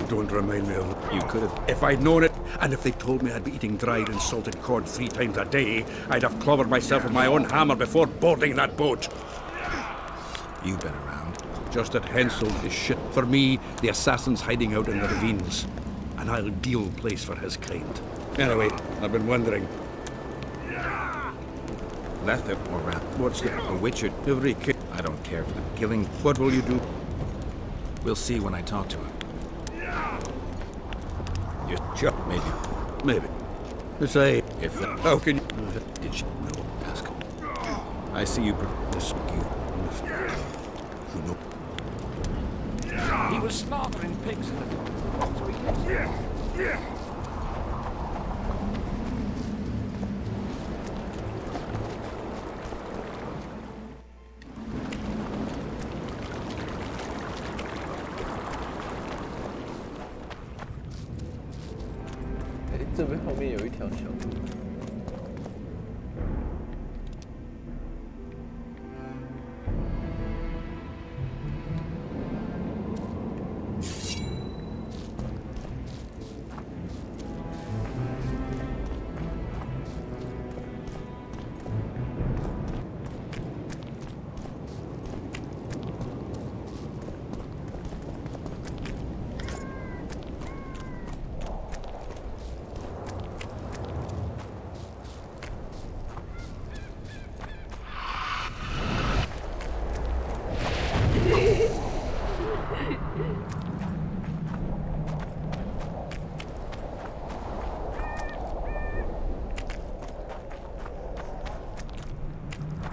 Don't remind me of it. You could have. If I'd known it, and if they told me I'd be eating dried and salted corn 3 times a day, I'd have clobbered myself with my own hammer before boarding that boat. You've been around. Just that Hensel is shit. For me, the assassin's hiding out in the ravines. An ideal place for his kind. Anyway, I've been wondering. Lethe or Rat? What's the... A witcher? Every kid. I don't care for the killing. What will you do? We'll see when I talk to him. You're sure? Maybe. Maybe. Say, if the... How can you... Did she... No. Ask her. I see you... This... You know... He was slaughtering pigs in the top. So he gets... Yeah! 面有一条桥。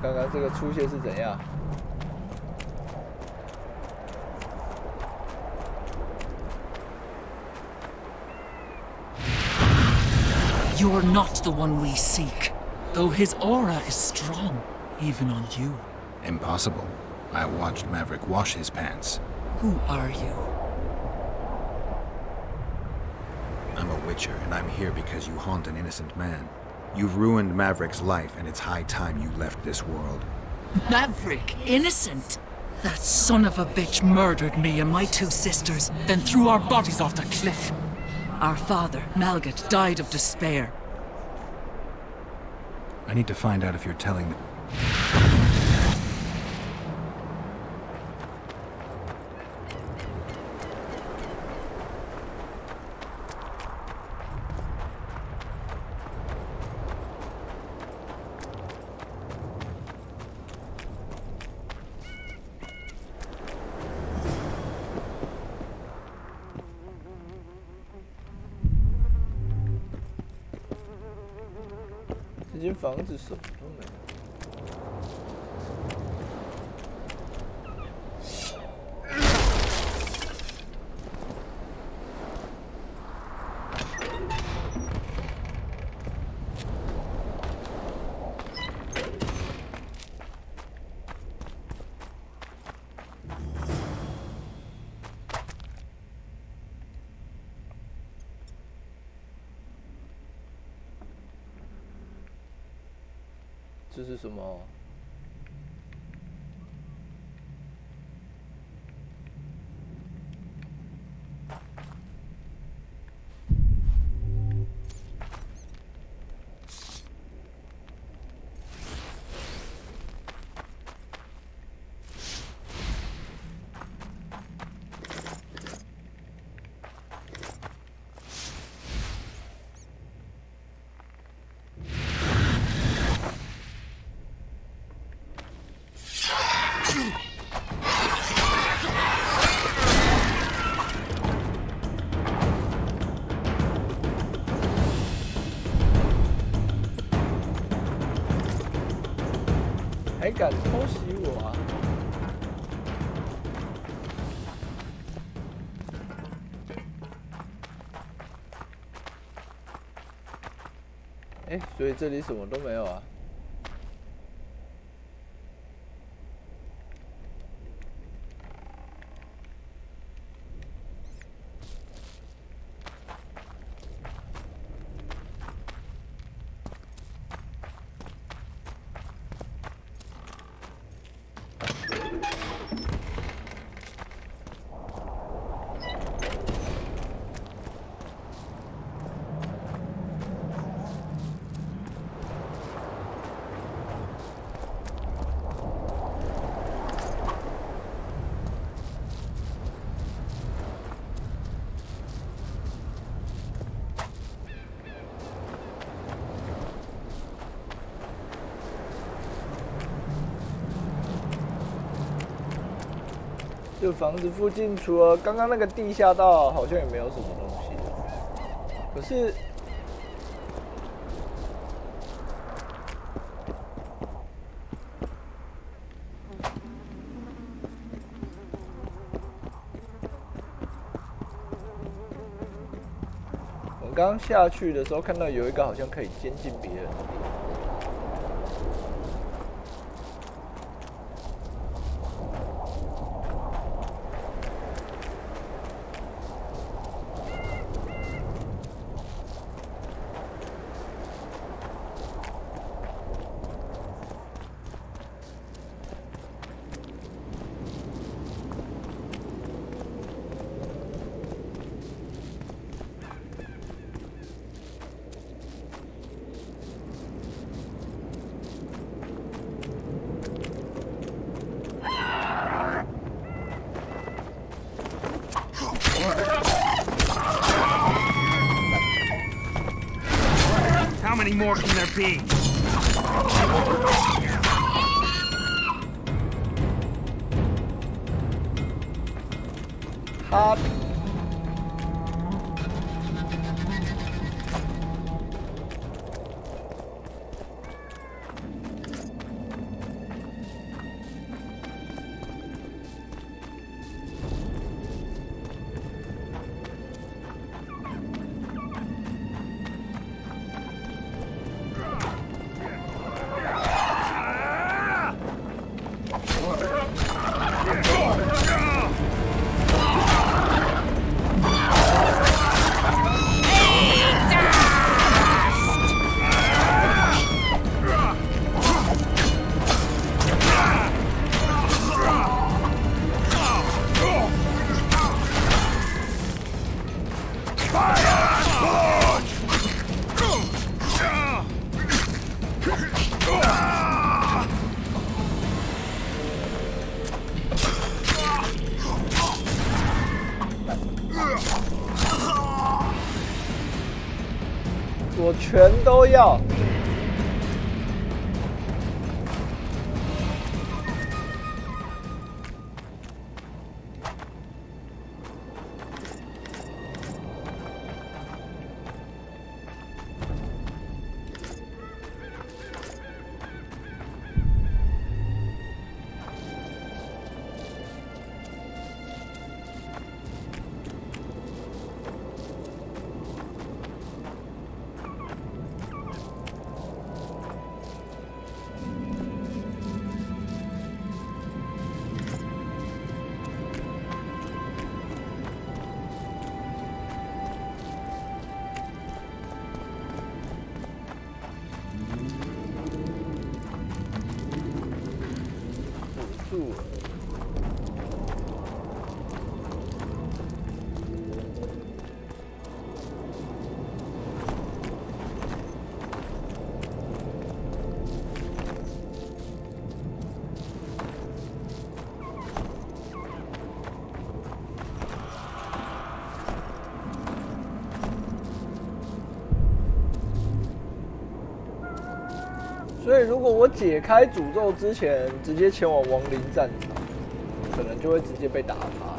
刚刚这个出现是怎样？ You're not the one we seek, though his aura is strong, even on you. Impossible. I watched Maverick wash his pants. Who are you? I'm a witcher, and I'm here because you haunt an innocent man. You've ruined Maverick's life, and it's high time you left this world. Maverick? Innocent? That son of a bitch murdered me and my 2 sisters, then threw our bodies off the cliff. Our father, Malgat, died of despair. I need to find out if you're telling the... 这间房子什么都没有。 这是什么？还敢偷袭我啊！哎，所以这里什么都没有啊。 这房子附近除了刚刚那个地下道，好像也没有什么东西。可是，我们刚下去的时候看到有一个好像可以监禁别人的地方。more can there be? Hot. 我全都要。所以，如果我解开诅咒之前直接前往亡灵战场，可能就会直接被打趴。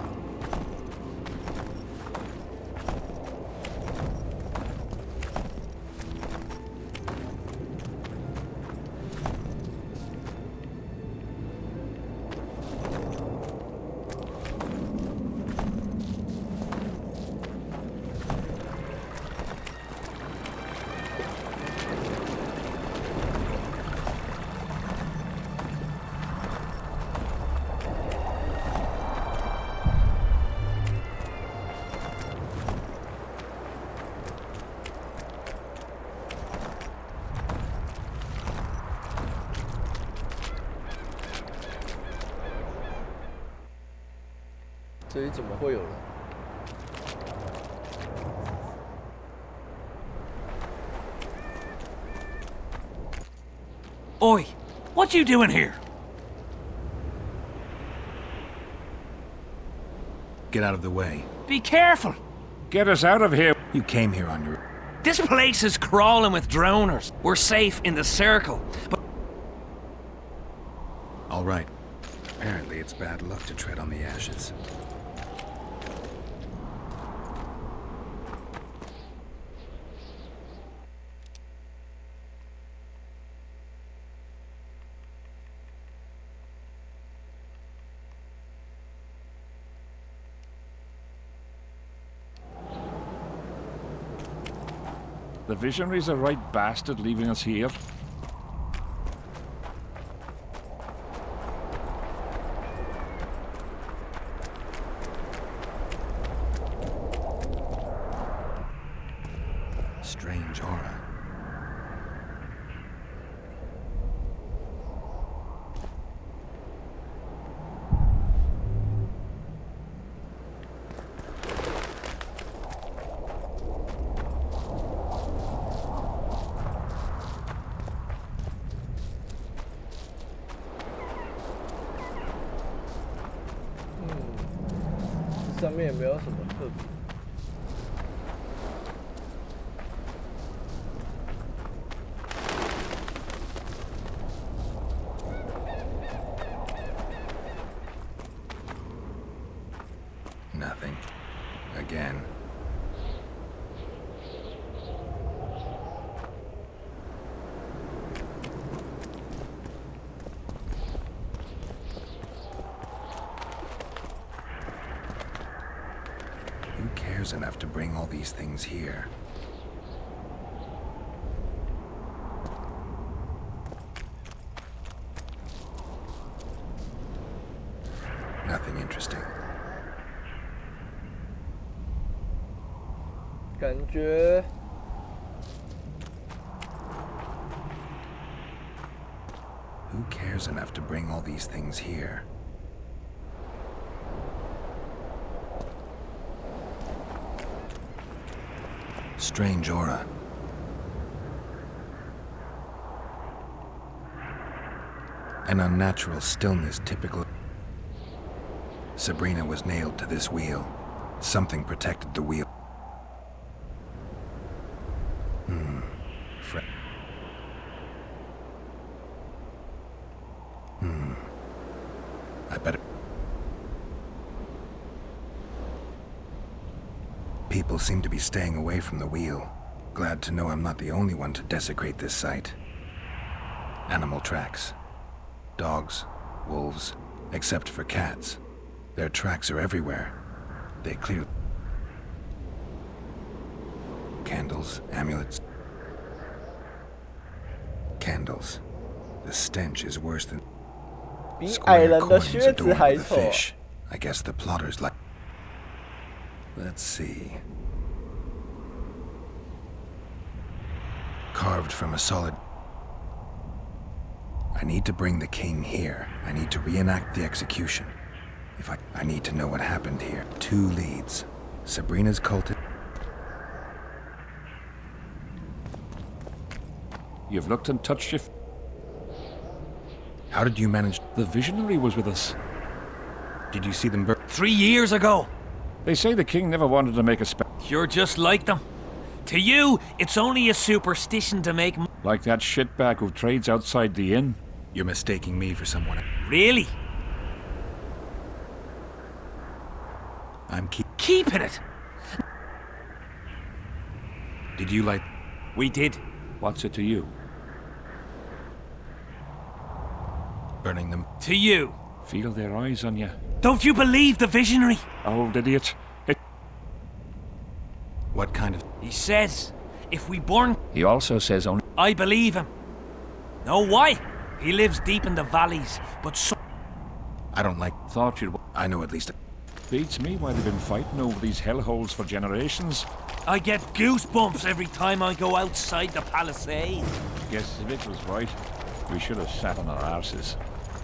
这里怎么会有人？ Oi, what you doing here? Get out of the way. Be careful. Get us out of here. You came here on your... This place is crawling with droners. We're safe in the circle, but... All right. Apparently it's bad luck to tread on the ashes. The visionary's a right bastard leaving us here. Strange aura. 上面也没有什么特别。cares enough to bring all these things here? Nothing interesting. 感觉 Who cares enough to bring all these things here? Strange aura. An unnatural stillness typical. Sabrina was nailed to this wheel. Something protected the wheel. I better... People seem to be staying away from the wheel. Glad to know I'm not the only one to desecrate this site. Animal tracks. Dogs, wolves, except for cats. Their tracks are everywhere. They clearly... Candles, amulets. Candles. The stench is worse than... Square coins adorned with a fish. I guess the plotters like... Let's see. Carved from a solid... I need to bring the king here. I need to reenact the execution. I need to know what happened here. 2 leads. Sabrina's cultist... You've looked and touched your... How did you manage... The visionary was with us. Did you see them burn? 3 years ago. They say the king never wanted to make a You're just like them. To you, it's only a superstition to make... Like that shitbag who trades outside the inn. You're mistaking me for someone... Really? I'm keeping it. Did you like... We did. What's it to you? Burning them. To you. Feel their eyes on you. Don't you believe the visionary? Old idiot. What kind of... He says, if we burn... He also says only... I believe him. Know why? He lives deep in the valleys, but so... I don't like... Thought you'd... I know at least... Beats me why they've been fighting over these hellholes for generations. I get goosebumps every time I go outside the palisade. Guess Vic was right. We should have sat on our arses.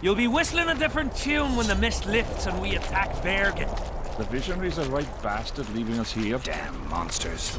You'll be whistling a different tune when the mist lifts and we attack Bergen. The visionary's a right bastard leaving us here. Damn monsters.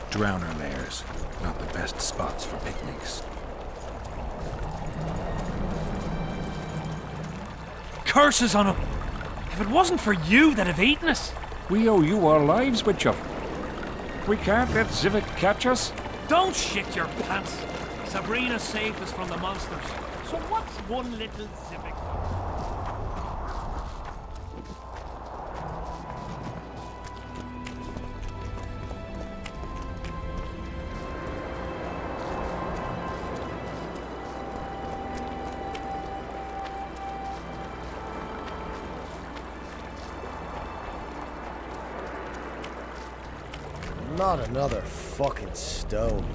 Drowner lairs, not the best spots for picnics. Curses on him! If it wasn't for you that have eaten us! We owe you our lives, Witcher. We can't let Zivik catch us. Don't shit your pants! Sabrina saved us from the monsters. So what's one little Zivik? Not another fucking stone.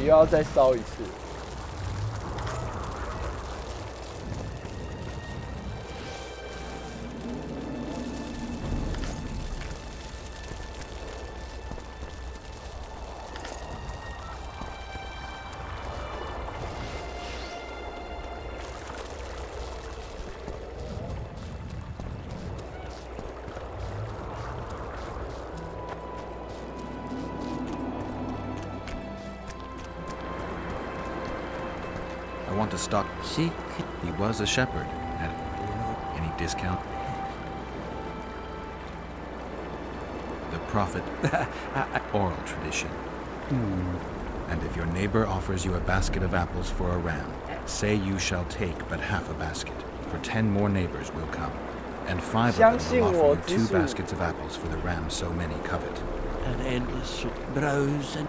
又要再烧一次。I want to stock. He was a shepherd. At any discount? The prophet. Oral tradition. And if your neighbor offers you a basket of apples for a ram, say you shall take but half a basket, for 10 more neighbors will come, and 5 of them will offer you 2 baskets of apples for the ram so many covet. An endless browse and...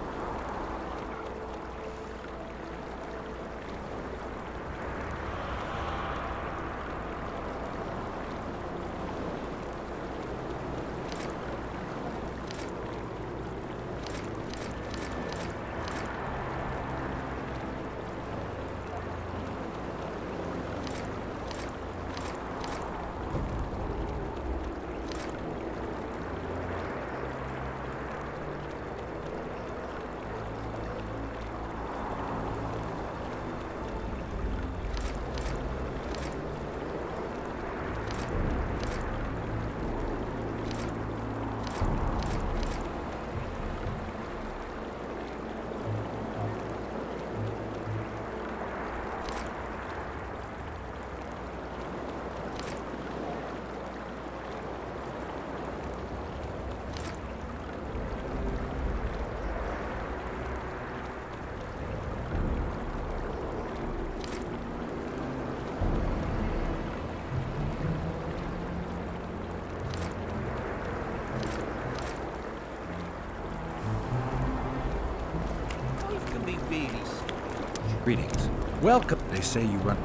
Greetings. Welcome. They say you run...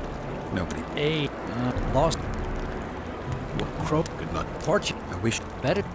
Nobody. Lost. Croak. Good luck. Fortune. I wish... Better.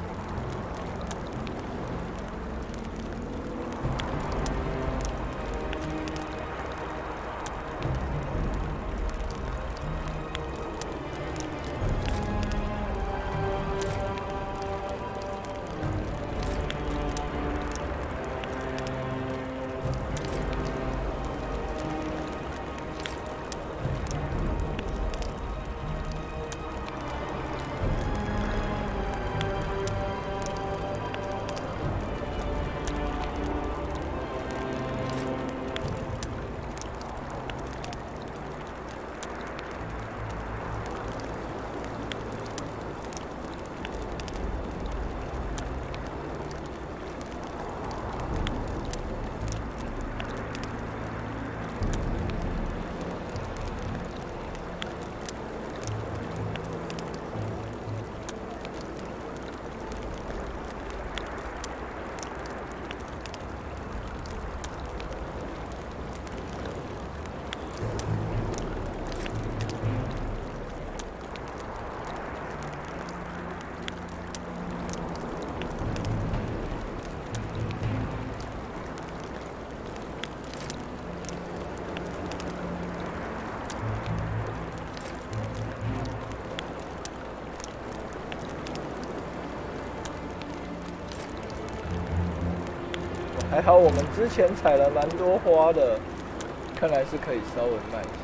还好我们之前采了蛮多花的，看来是可以稍微慢一些。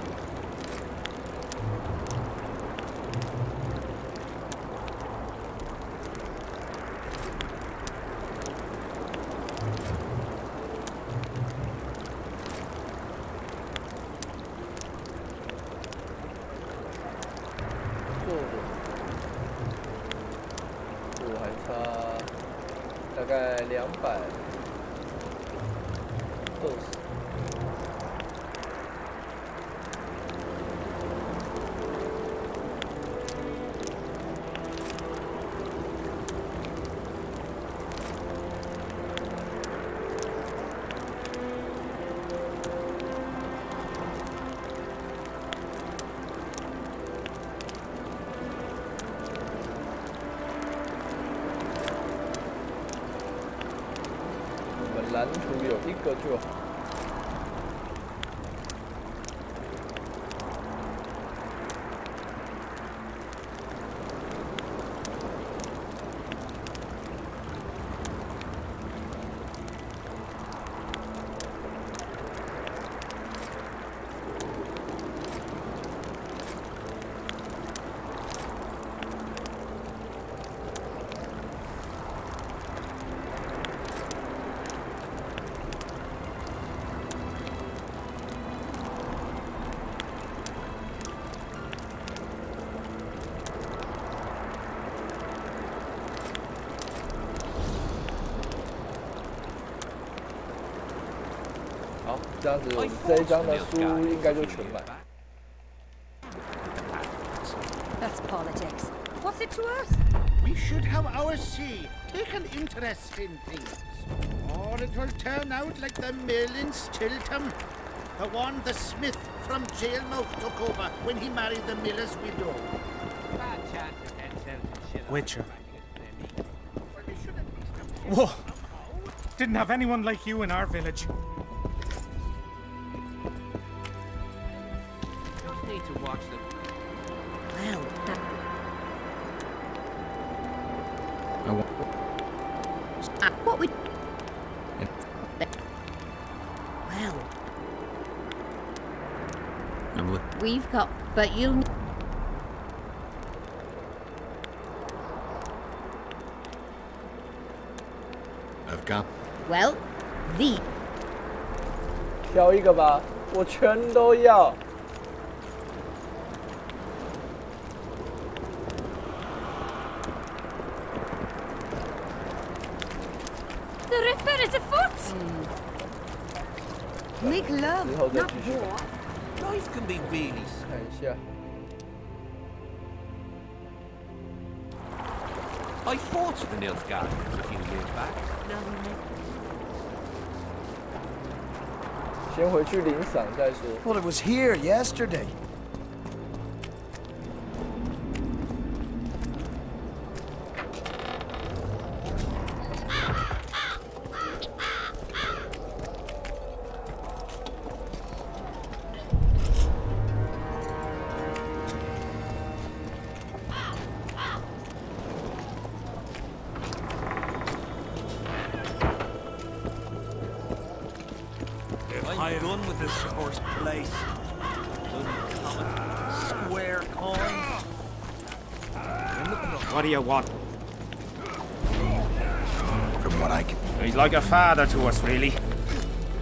我还差大概200。蓝图有1个就好。好，这样子我们这一章的书应该就全满。 That's politics. What's it to us? We should have our say, take an interest in things. Or it will turn out like the mill in Stilton. The one the smith from Jailmouth took over when he married the miller's widow. Witcher. Whoa! Didn't have anyone like you in our village. Just need to watch them. Well, what we... Well... We've got... But you'll... I've got... Well, the... 挑一个吧，我全都要。 The Ripper is afoot! Make love, not war. Life can be really... 看一下。 I fought the Nilfgaardians a few years back. 先回去领赏再说。 Well, it was here yesterday. I'm done with this horse place. Square coins. What do you want? From what I can... He's like a father to us, really.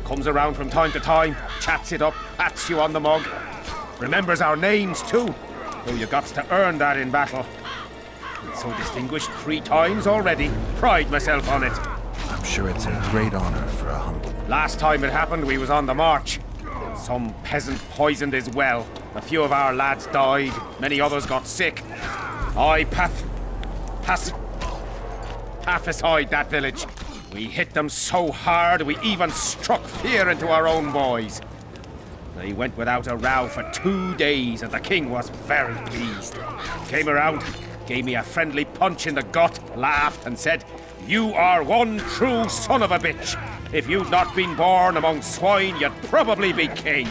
Comes around from time to time, chats it up, pats you on the mug. Remembers our names, too. Though you got to earn that in battle. Been so distinguished 3 times already. Pride myself on it. I'm sure it's a great honor for a humble... Last time it happened, we was on the march. Some peasant poisoned his well. A few of our lads died. Many others got sick. I pacified that village. We hit them so hard, we even struck fear into our own boys. They went without a row for 2 days, and the king was very pleased. Came around, gave me a friendly punch in the gut, laughed, and said, "You are one true son of a bitch. If you'd not been born among swine, you'd probably be king."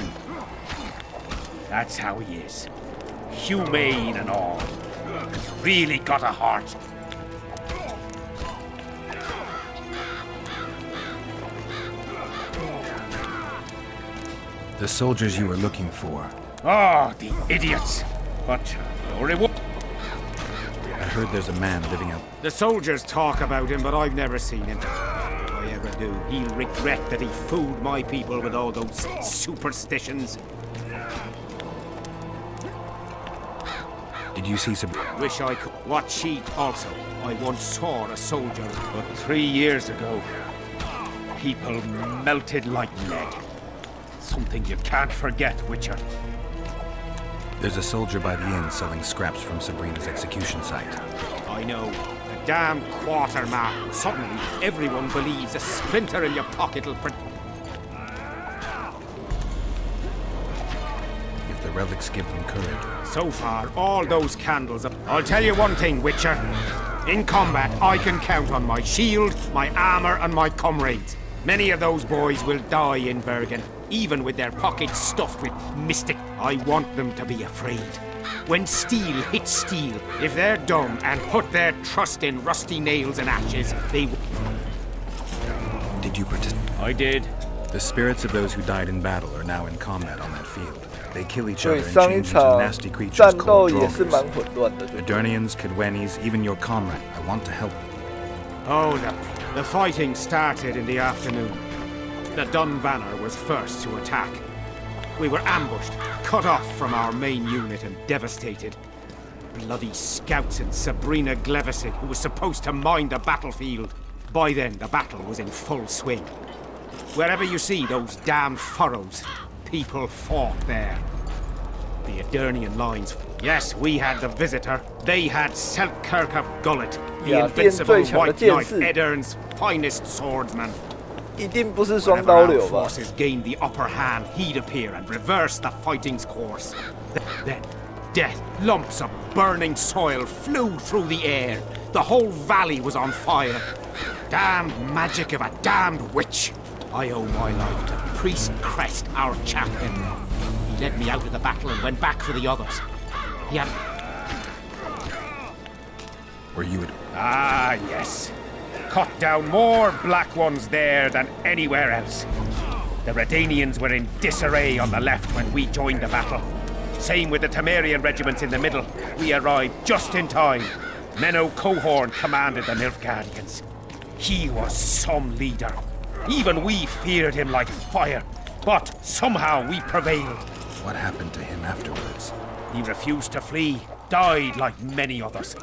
That's how he is. Humane and all. He's really got a heart. The soldiers you were looking for. Oh, the idiots. But no reward. I heard there's a man living out... The soldiers talk about him, but I've never seen him. If I ever do, he'll regret that he fooled my people with all those superstitions. Did you see some... Wish I could. What she also. I once saw a soldier, but 3 years ago. People melted like lead. Something you can't forget, Witcher. There's a soldier by the inn selling scraps from Sabrina's execution site. I know. The damn quartermaster. Suddenly, everyone believes a splinter in your pocket will... If the relics give them courage. So far, all those candles up. I'll tell you one thing, Witcher. In combat, I can count on my shield, my armor, and my comrades. Many of those boys will die in Bergen, even with their pockets stuffed with mystic. I want them to be afraid. When steel hits steel, if they're dumb and put their trust in rusty nails and ashes, they... Did you participate? I did. The spirits of those who died in battle are now in combat on that field. They kill each other and 上一 change into 场 nasty creatures 战斗 called 也是蛮 drawers. 混乱的， Adernians, Kedwenis, even your comrade. I want to help. Oh, the fighting started in the afternoon. The Dun Banner was first to attack. We were ambushed, cut off from our main unit and devastated. Bloody scouts and Sabrina Glevisic, who was supposed to mind the battlefield. By then, the battle was in full swing. Wherever you see those damned furrows, people fought there. The Edirnian lines. Yes, we had the Visitor. They had Selkirk of Gullet, the invincible White Knight, Edern's finest swordsman. 一定不是双刀流吧 forces gained the upper hand, he'd appear and reverse the fighting's course. Then, death, lumps of burning soil flew through the air. The whole valley was on fire. Damned magic of a damned witch. I owe my life to Priest Crest, our champion. He led me out of the battle and went back for the others. He had... Were you at... Ah, yes. Cut down more black ones there than anywhere else. The Redanians were in disarray on the left when we joined the battle. Same with the Temerian regiments in the middle. We arrived just in time. Menno Cohorn commanded the Nilfgaardians. He was some leader. Even we feared him like fire. But somehow we prevailed. What happened to him afterwards? He refused to flee, died like many others.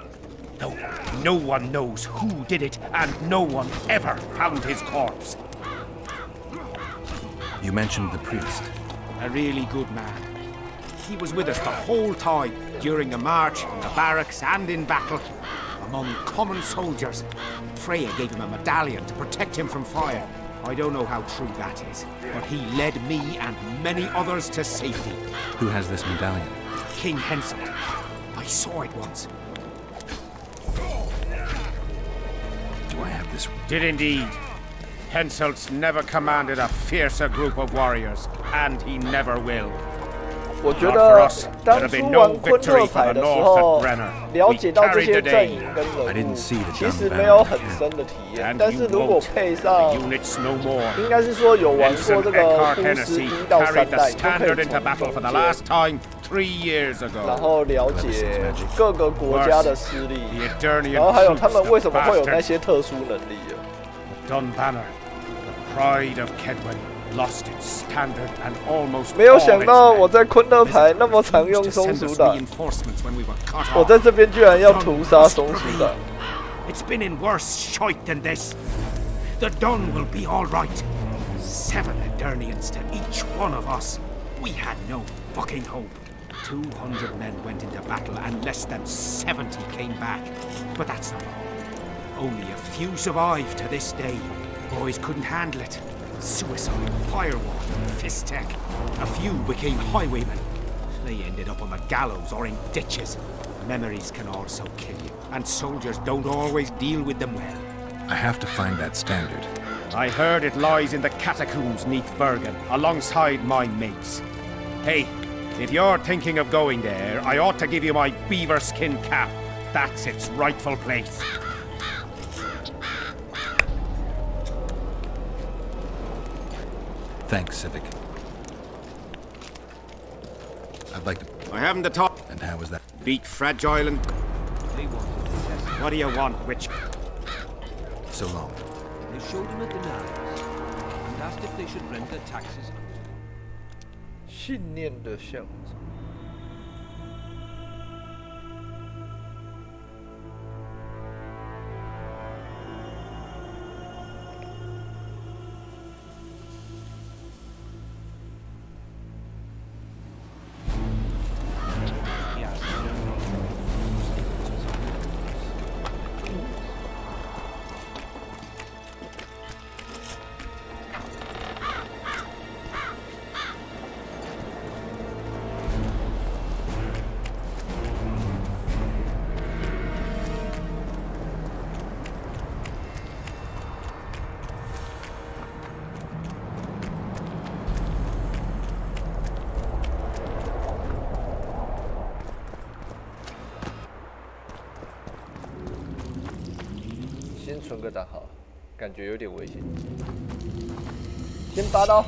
Though no one knows who did it, and no one ever found his corpse. You mentioned the priest. A really good man. He was with us the whole time, during the march, in the barracks, and in battle. Among common soldiers. Freya gave him a medallion to protect him from fire. I don't know how true that is, but he led me and many others to safety. Who has this medallion? King Henselt. I saw it once. Do I have this? Did indeed. Henselt's never commanded a fiercer group of warriors, and he never will. 我觉得当初玩昆特牌的时候，了解到这些阵营跟人物，其实没有很深的体验。但是如果配上，应该是说有玩过这个巫师1到3代，就可以从然后了解各个国家的势力，然后还有他们为什么会有那些特殊能力的。Dunbanner, the pride of Kedwen. Lost its standard and almost 没有想到我在昆特牌那么常用松鼠党，我在这边居然要屠杀松鼠党。It's been in worse shite than this. The Dun will be all right. 7 Edirnians to each one of us. We had no fucking hope. 200 men went into battle and less than 70 came back. But that's not all. Only a few survived to this day. Boys couldn't handle it. Suicide, firewater, fist tech. A few became highwaymen. They ended up on the gallows or in ditches. Memories can also kill you, and soldiers don't always deal with them well. I have to find that standard. I heard it lies in the catacombs neath Bergen, alongside my mates. Hey, if you're thinking of going there, I ought to give you my beaver skin cap. That's its rightful place. Thanks, Civic. I'd like to... I haven't the top. And how was that? Beat fragile and... What do you want, witch? So long. They showed him at the knives and asked if they should render taxes. 信念的象征。先存个账号，感觉有点危险。先拔刀。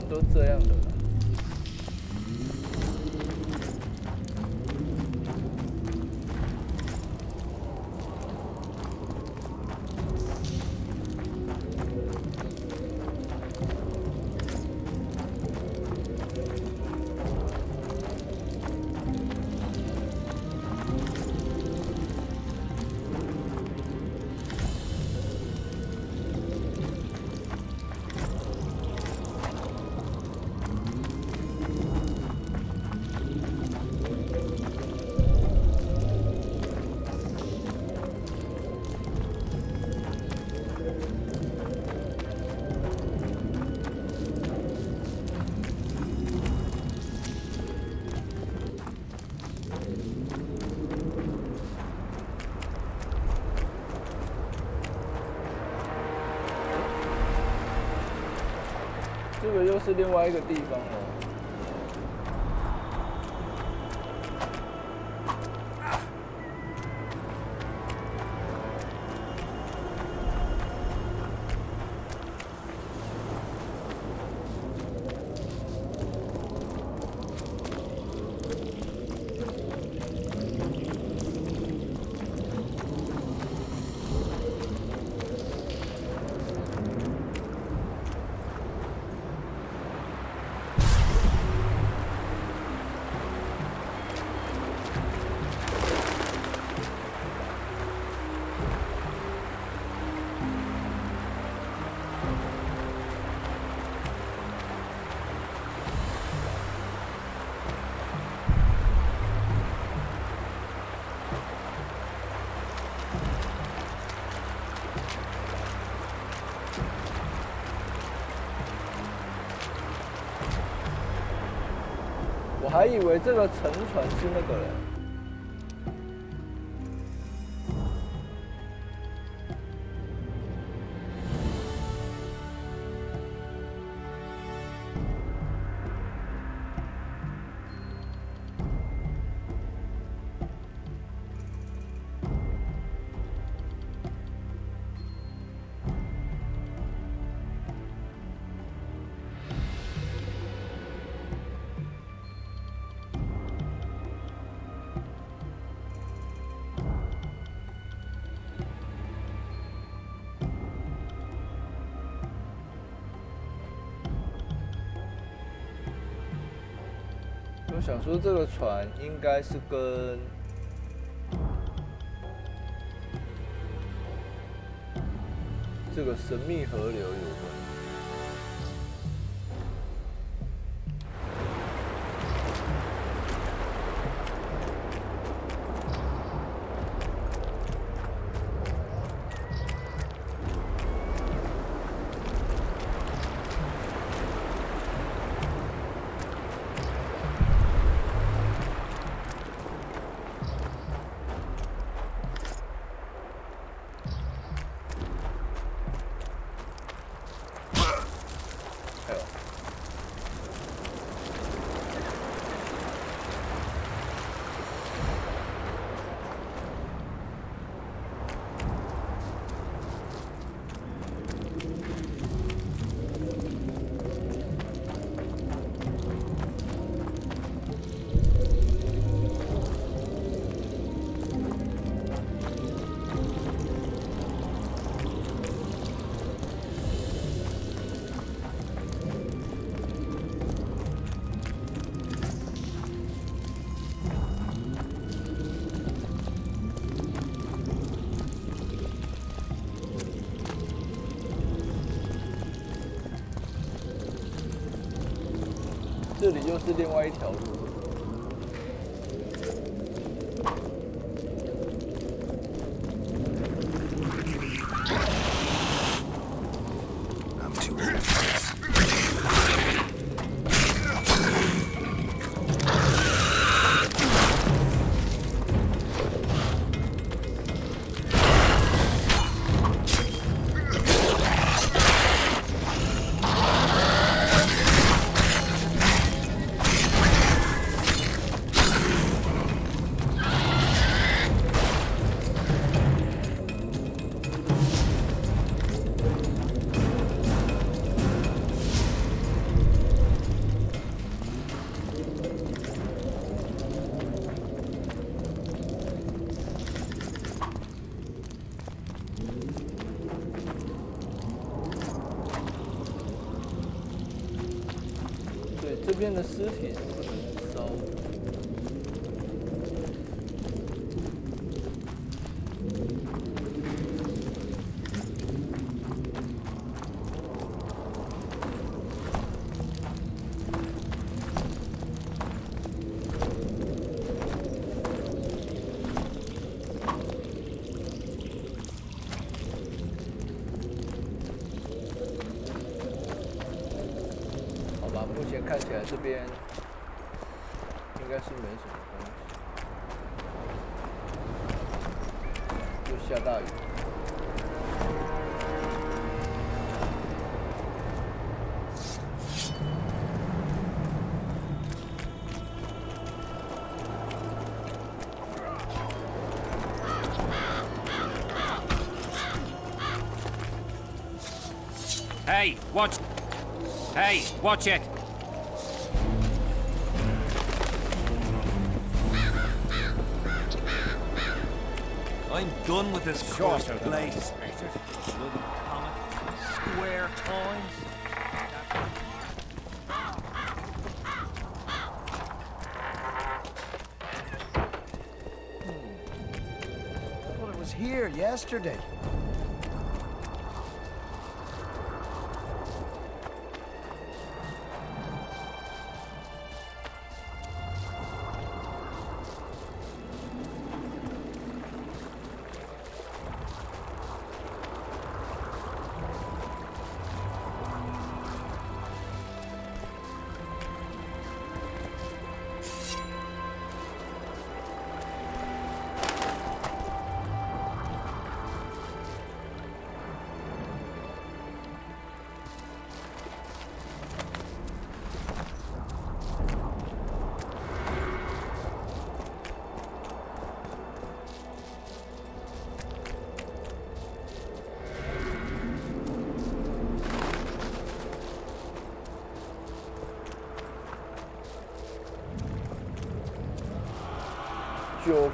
都这样的啦。这个又是另外一个地方了。我还以为这个沉船是那个人。我想说，这个船应该是跟这个神秘河流有关。这里又是另外一条路。边的尸体是不能烧。目前看起来这边应该是没什么东西，又下大雨。Hey, watch! Hey, watch it! I'm done with this course of blade, Inspector. Bloody comet. Square times. I thought it was here yesterday.9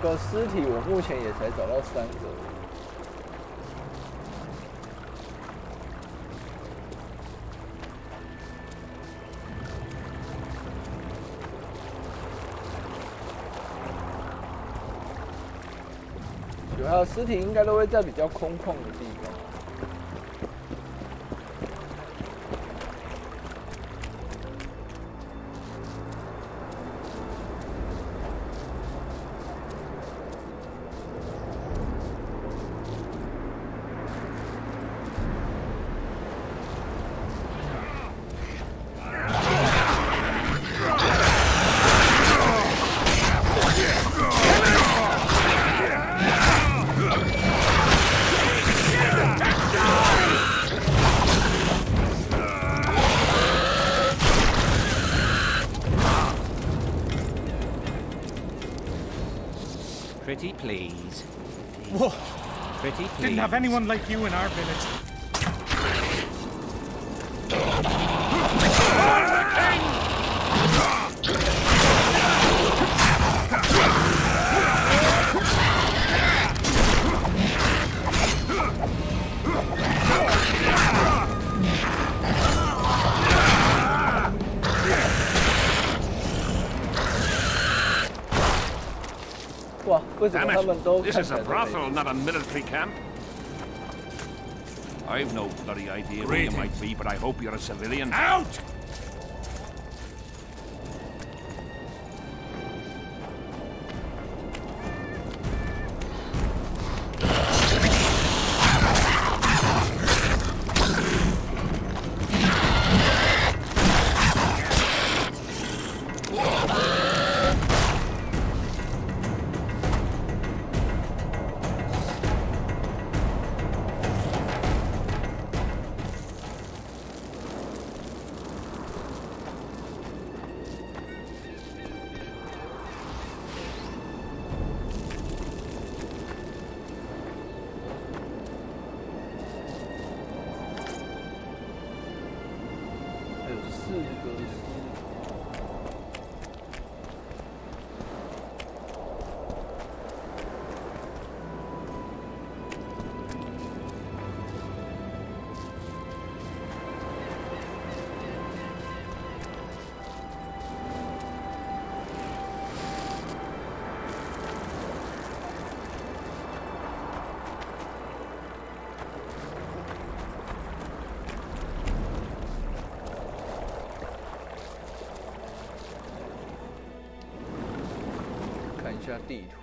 个尸体，我目前也才找到3个。主要尸体应该都会在比较空旷的地方。Pretty please. Whoa! Pretty please. Didn't have anyone like you in our village. Damn it! This is a brothel, not a military camp. I've no bloody idea where you might be, but I hope you're a civilian. Out! 下地图。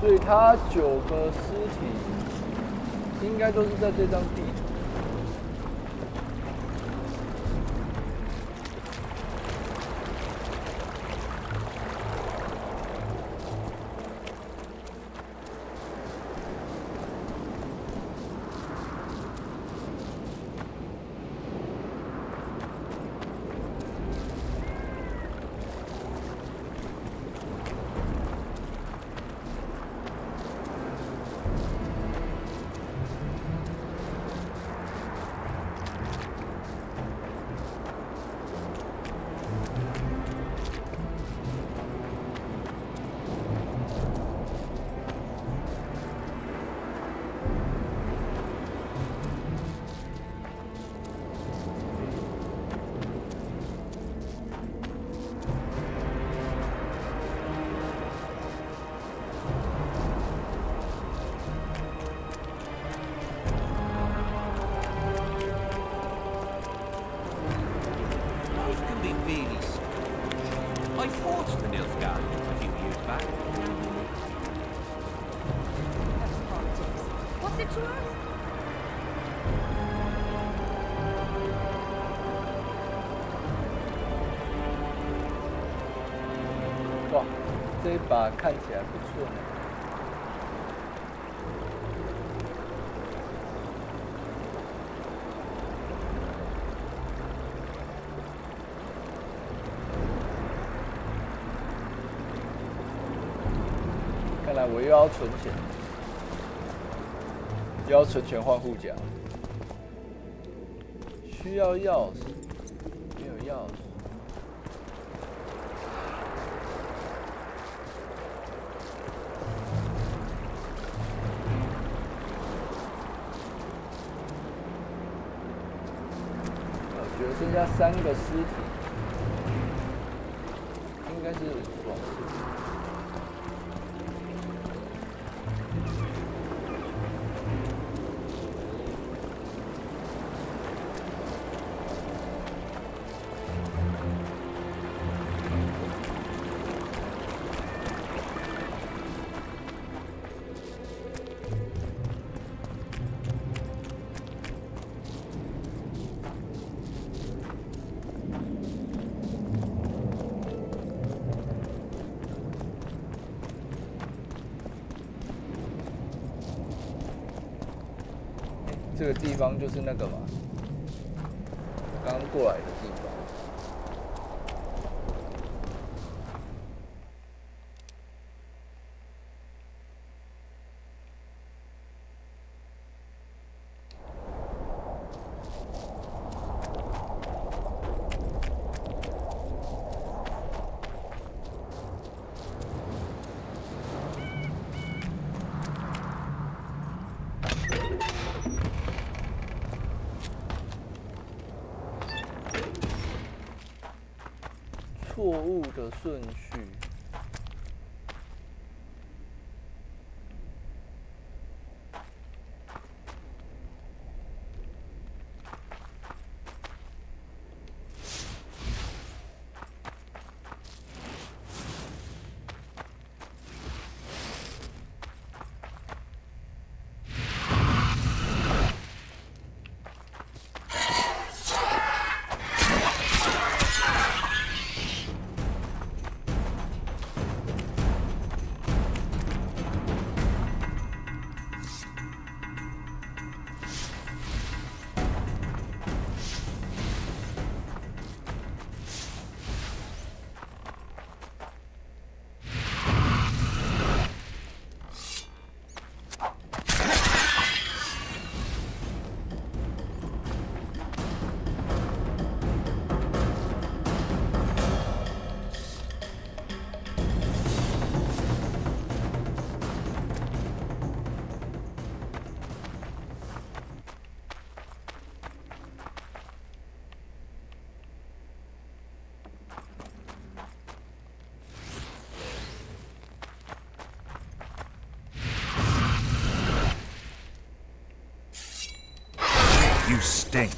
所以他9个尸体应该都是在这张地图。哇，这一把看起来不错呢。看来我又要存钱，又要存钱换护甲。需要钥匙，没有钥匙。 剩下3个尸体，应该是往这个地方就是那个嘛，刚过来的地方。错误的顺序。You stink.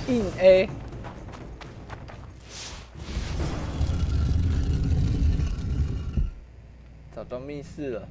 硬 A， 找到密室了。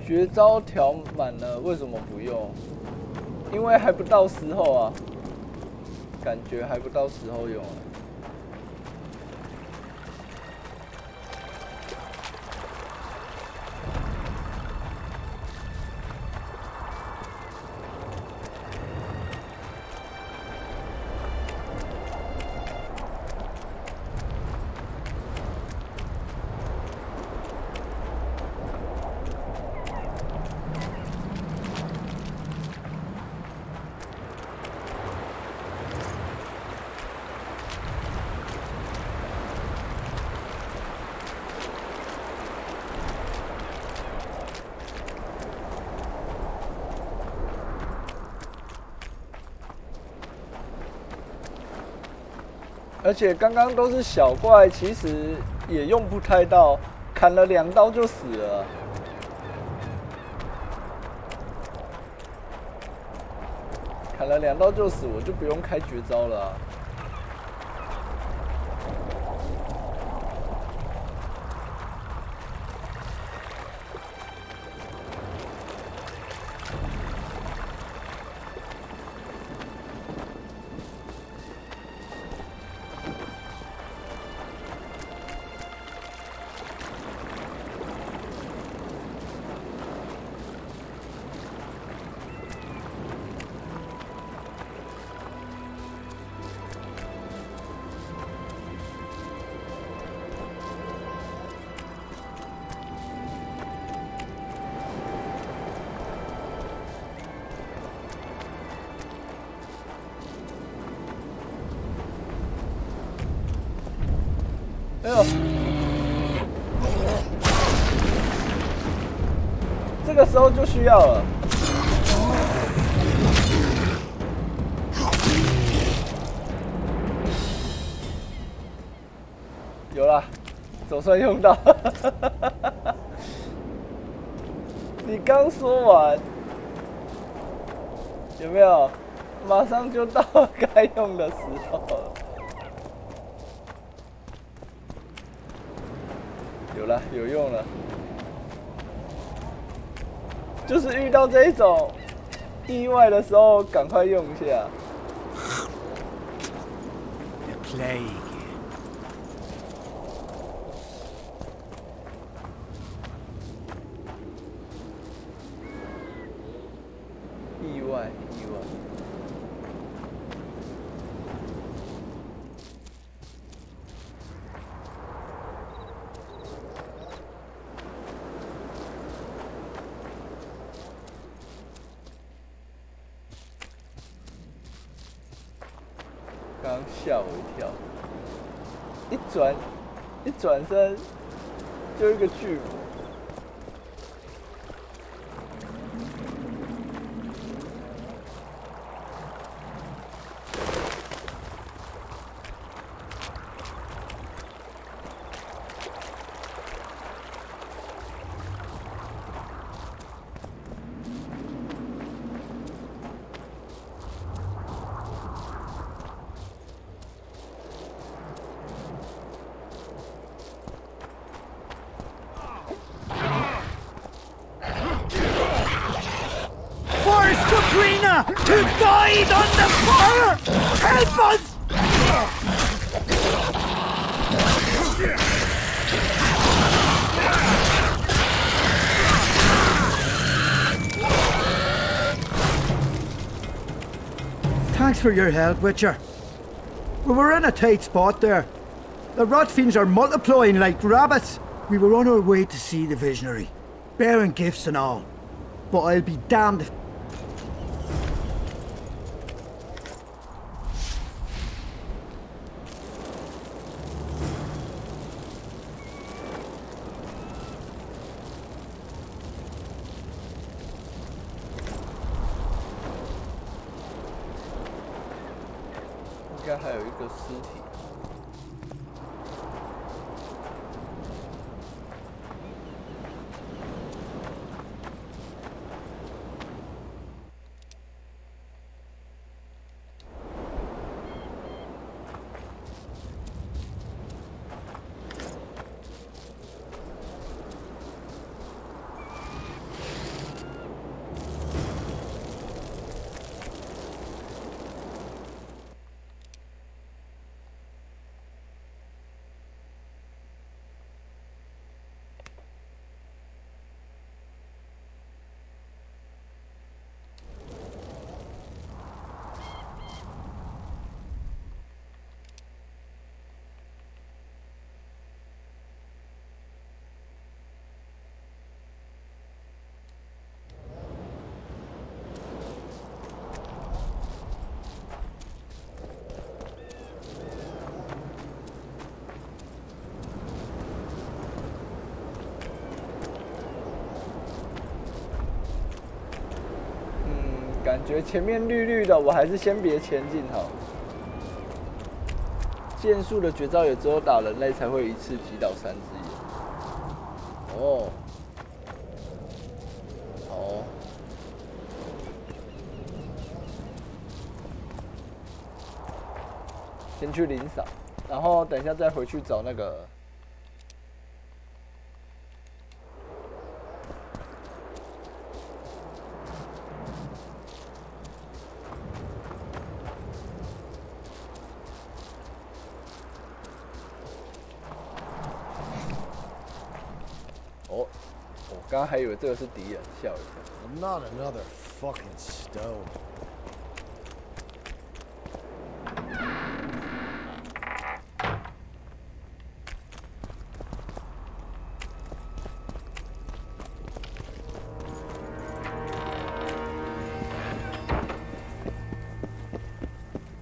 绝招调满了，为什么不用？因为还不到时候啊，感觉还不到时候用啊。而且刚刚都是小怪，其实也用不太到，砍了2刀就死了。砍了2刀就死，我就不用开绝招了啊。哎呦，这个时候就需要了。有啦，总算用到。你刚说完，有没有？马上就到该用的时候了。有了，有用了。就是遇到这一种意外的时候，赶快用一下。The plague. 意外。刚吓我一跳，一转身就一个巨魔。To died under fire! Help us! Thanks for your help, Witcher. We were in a tight spot there. The rot fiends are multiplying like rabbits. We were on our way to see the visionary, bearing gifts and all. But I'll be damned if...应该还有一个尸体。感觉前面绿绿的，我还是先别前进好。剑术的绝招也只有打人类才会一次击倒3只眼。哦，好。先去领赏，然后等一下再回去找那个。刚刚还以为这个是敌人，吓我一跳。I'm not another fucking stone.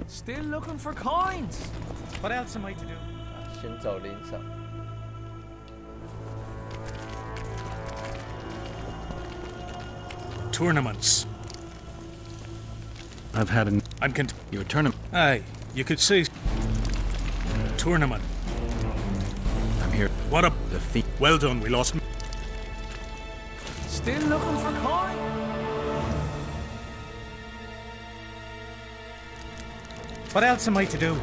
Still looking for coins. What else am I to do? 先找领赏。Tournaments. I've had an... Your tournament. Aye, you could say... Tournament. here. What a well done. We lost. Still looking for coin? What else am I to do?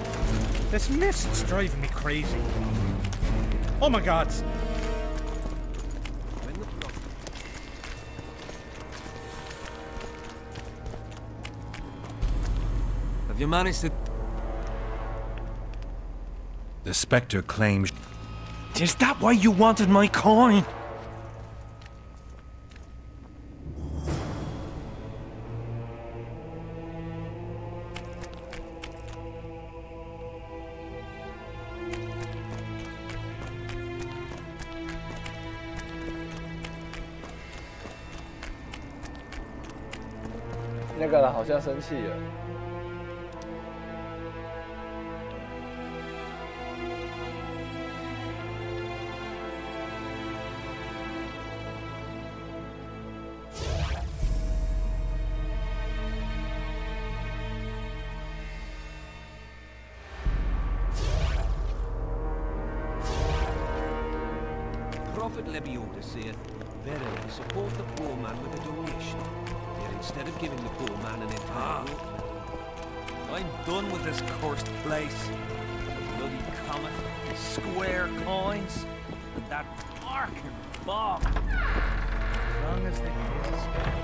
This mist's driving me crazy. Oh my God! Have you managed to... The Spectre claims... Is that why you wanted my coin?那个人好像生气了。Prophet Lebioda saith, verily support the poor man with a donation. Yet instead of giving the poor man an entire I'm done with this cursed place. The bloody comet, the square coins, and that barking bomb. As long as the kids get it.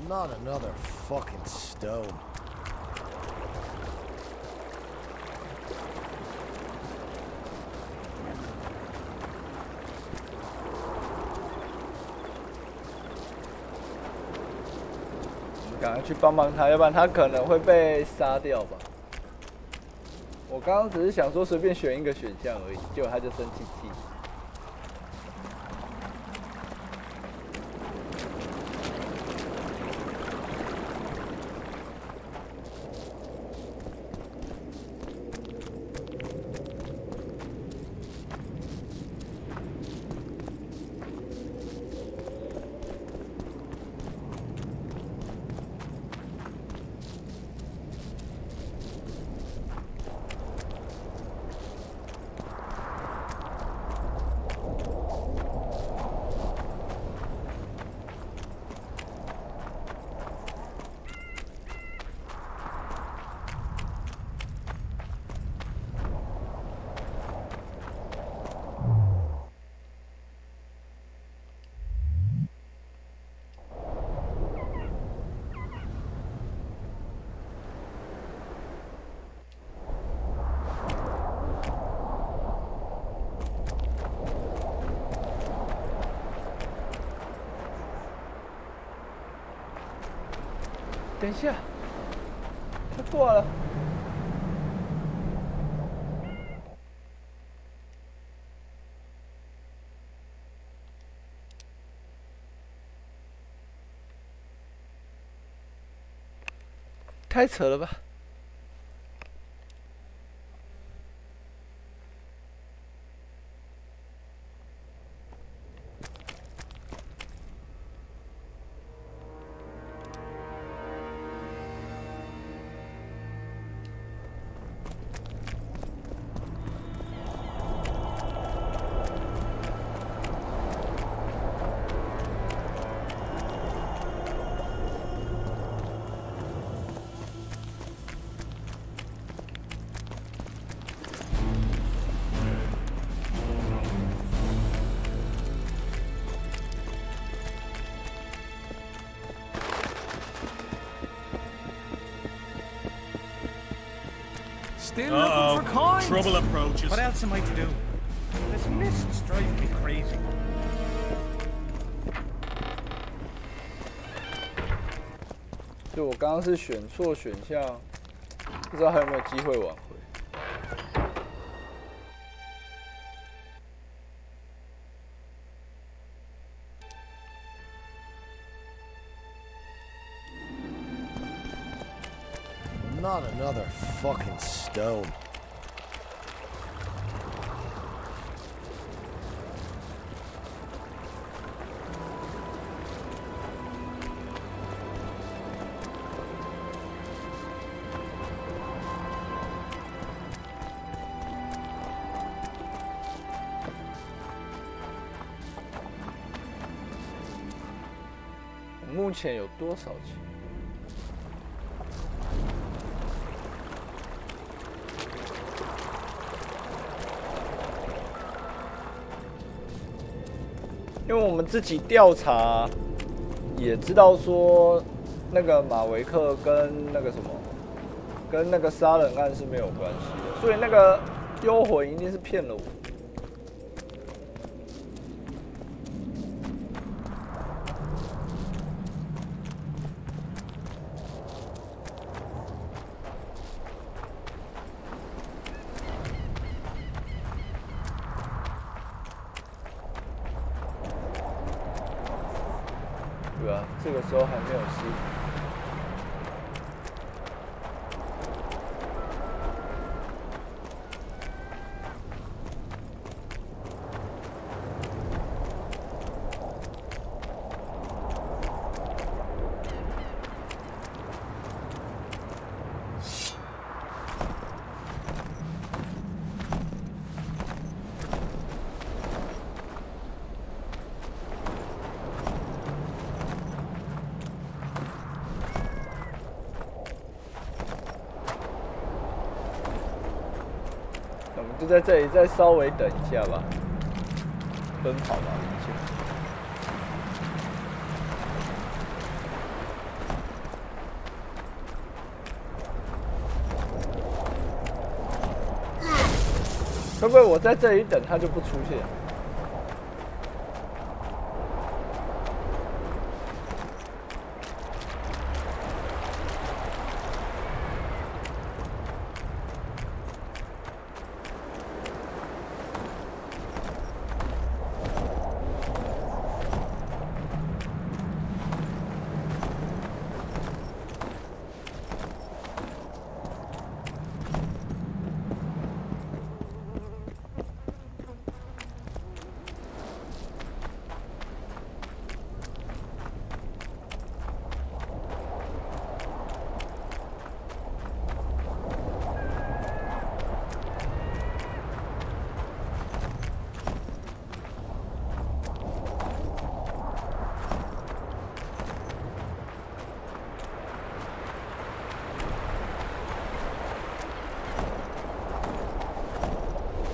Not another fucking stone.赶快去帮帮他，要不然他可能会被杀掉吧。我刚刚只是想说随便选一个选项而已，结果他就生气气。等一下，他挂了。太扯了吧！Still looking for coins? Trouble approaches. What else am I to do? This mist's driving me crazy. 就我刚刚是选错选项，不知道还有没有机会挽回。Not another fucking stone. 目前有多少钱？因为我们自己调查也知道说，那个马维克跟那个什么，跟那个杀人案是没有关系的，所以那个幽魂一定是骗了我。对啊，这个时候还没有尸体。就在这里再稍微等一下吧，奔跑吧，一切。会不会我在这里等，他就不出现？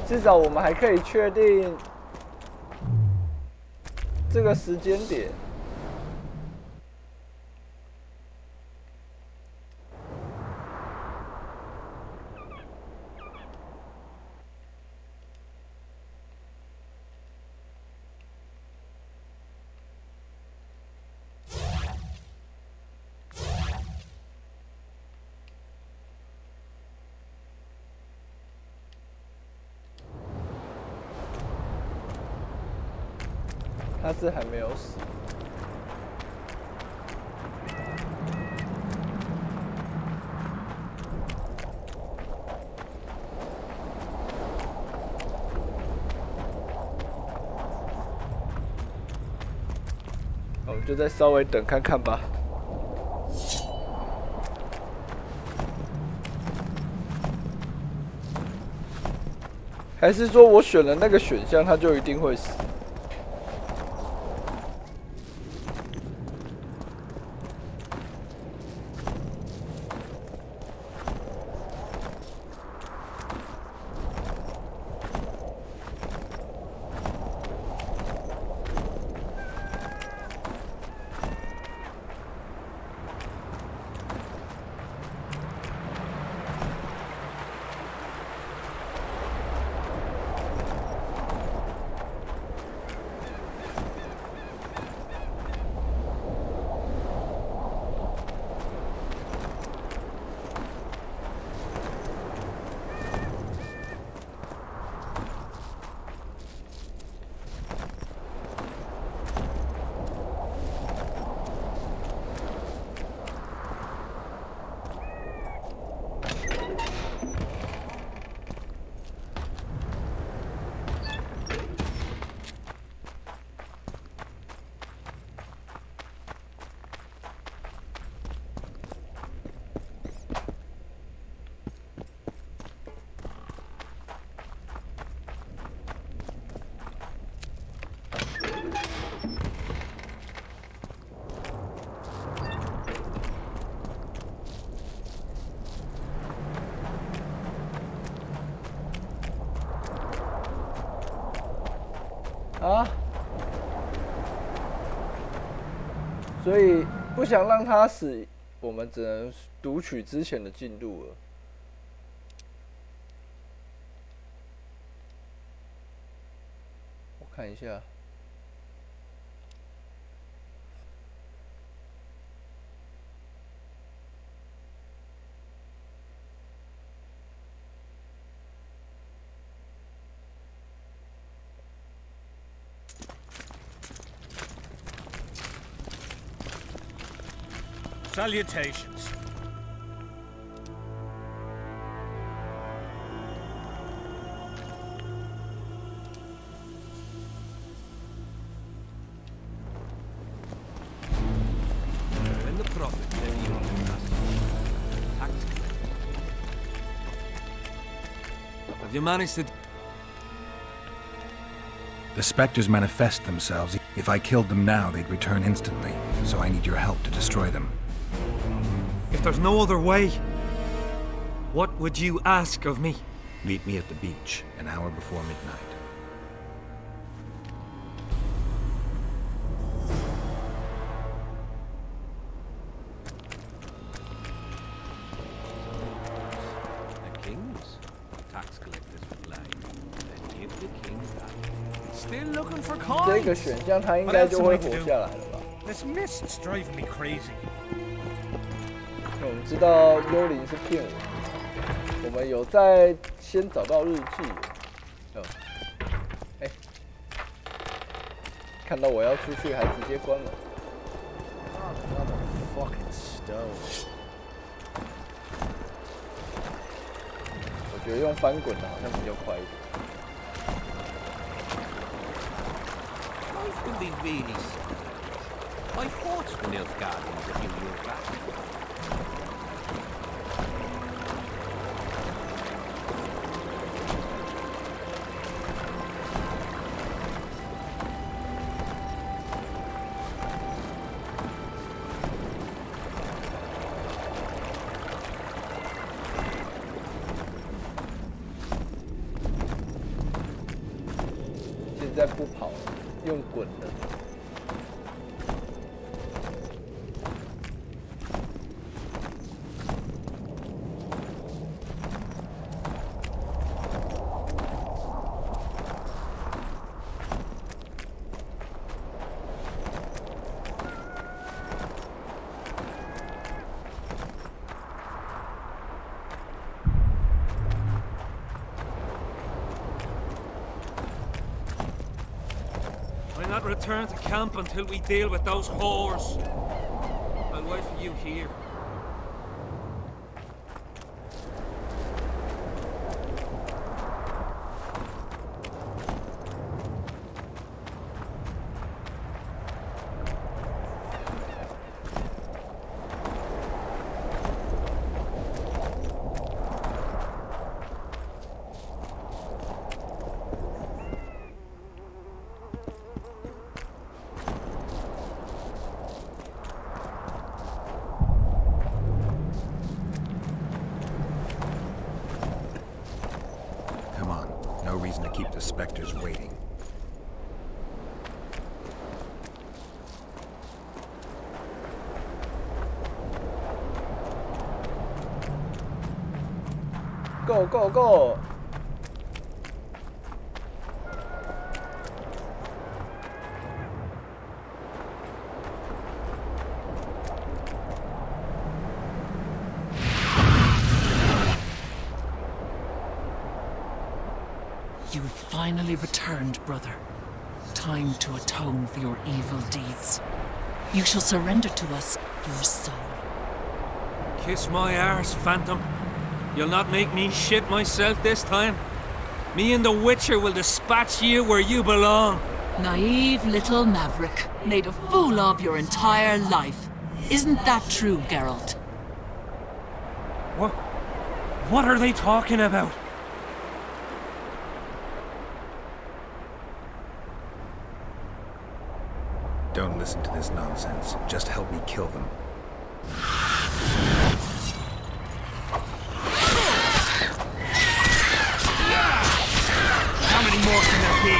至少我们还可以确定这个时间点。他是还没有死。我们就再稍微等看看吧。还是说我选了那个选项，他就一定会死？啊！所以不想让他死，我们只能读取之前的进度了。我看一下。 Salutations. When the prophet said he wanted us, have you managed to? The specters manifest themselves. If I killed them now, they'd return instantly. So I need your help to destroy them. If there's no other way, what would you ask of me? Meet me at the beach, an hour before midnight. The kings, tax collectors would lie. Then give the king back. Still looking for coins. 这个选项他应该就会活下来了吧 This mist's driving me crazy. 我们知道幽灵是骗我，我们有在先找到日记。哎，看到我要出去，还直接关了。我觉得用翻滚的好像比较快一点。 Life can be really sad. I fought for Nilfgaardens a few years back. 现在不跑了，用滚的。 I'll not return to camp until we deal with those whores. I'll wait for you here. No reason to keep the specters waiting. Go, go, go! You've finally returned, brother. Time to atone for your evil deeds. You shall surrender to us your soul. Kiss my arse, Phantom. You'll not make me shit myself this time. Me and the Witcher will dispatch you where you belong. Naive little maverick. Made a fool of your entire life. Isn't that true, Geralt? What are they talking about? Don't listen to this nonsense. Just help me kill them. How many more can there be?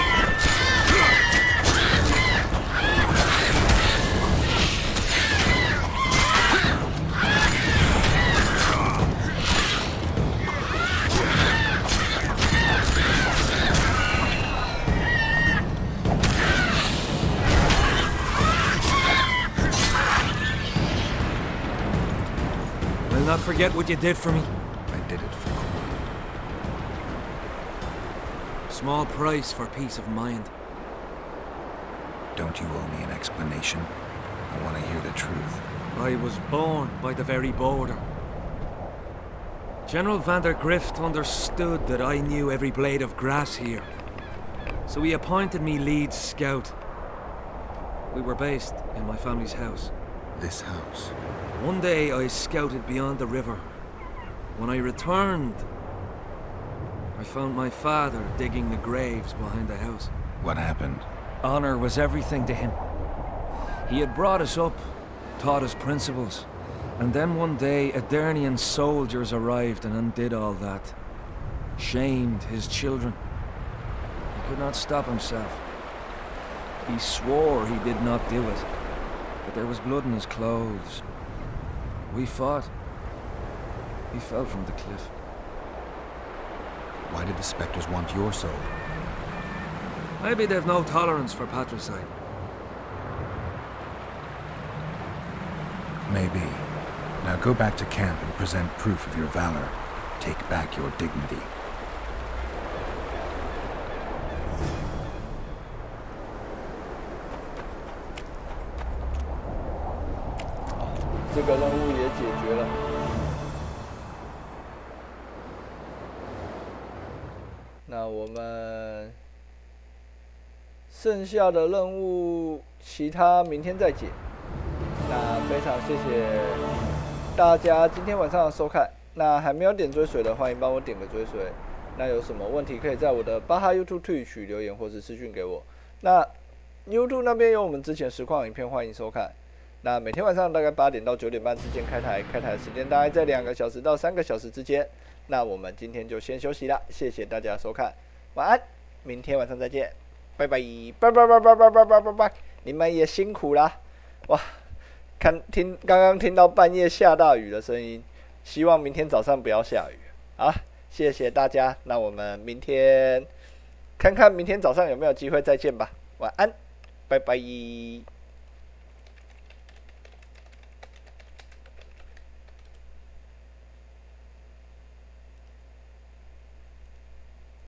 forget what you did for me. I did it for coin. Small price for peace of mind. Don't you owe me an explanation? I want to hear the truth. I was born by the very border. General van der Grift understood that I knew every blade of grass here. So he appointed me lead scout. We were based in my family's house. This house? One day I scouted beyond the river. When I returned, I found my father digging the graves behind the house. What happened? Honor was everything to him. He had brought us up, taught us principles. And then one day, Adernian soldiers arrived and undid all that. Shamed his children. He could not stop himself. He swore he did not do it. But there was blood in his clothes. We fought. He fell from the cliff. Why did the Spectres want your soul? Maybe they've no tolerance for patricide. Maybe. Now go back to camp and present proof of your valor. Take back your dignity. 这个任务也解决了。那我们剩下的任务，其他明天再解。那非常谢谢大家今天晚上的收看。那还没有点追随的，欢迎帮我点个追随。那有什么问题可以在我的巴哈 YouTube TWITCH 留言或是私讯给我。那 YouTube 那边有我们之前实况影片，欢迎收看。那每天晚上大概8点到9点半之间开台，开台的时间大概在2个小时到3个小时之间。那我们今天就先休息啦，谢谢大家收看，晚安，明天晚上再见，拜拜，拜拜拜拜拜拜拜拜拜，你们也辛苦啦，哇，刚刚听到半夜下大雨的声音，希望明天早上不要下雨，好，谢谢大家，那我们明天看看明天早上有没有机会再见吧，晚安，拜拜。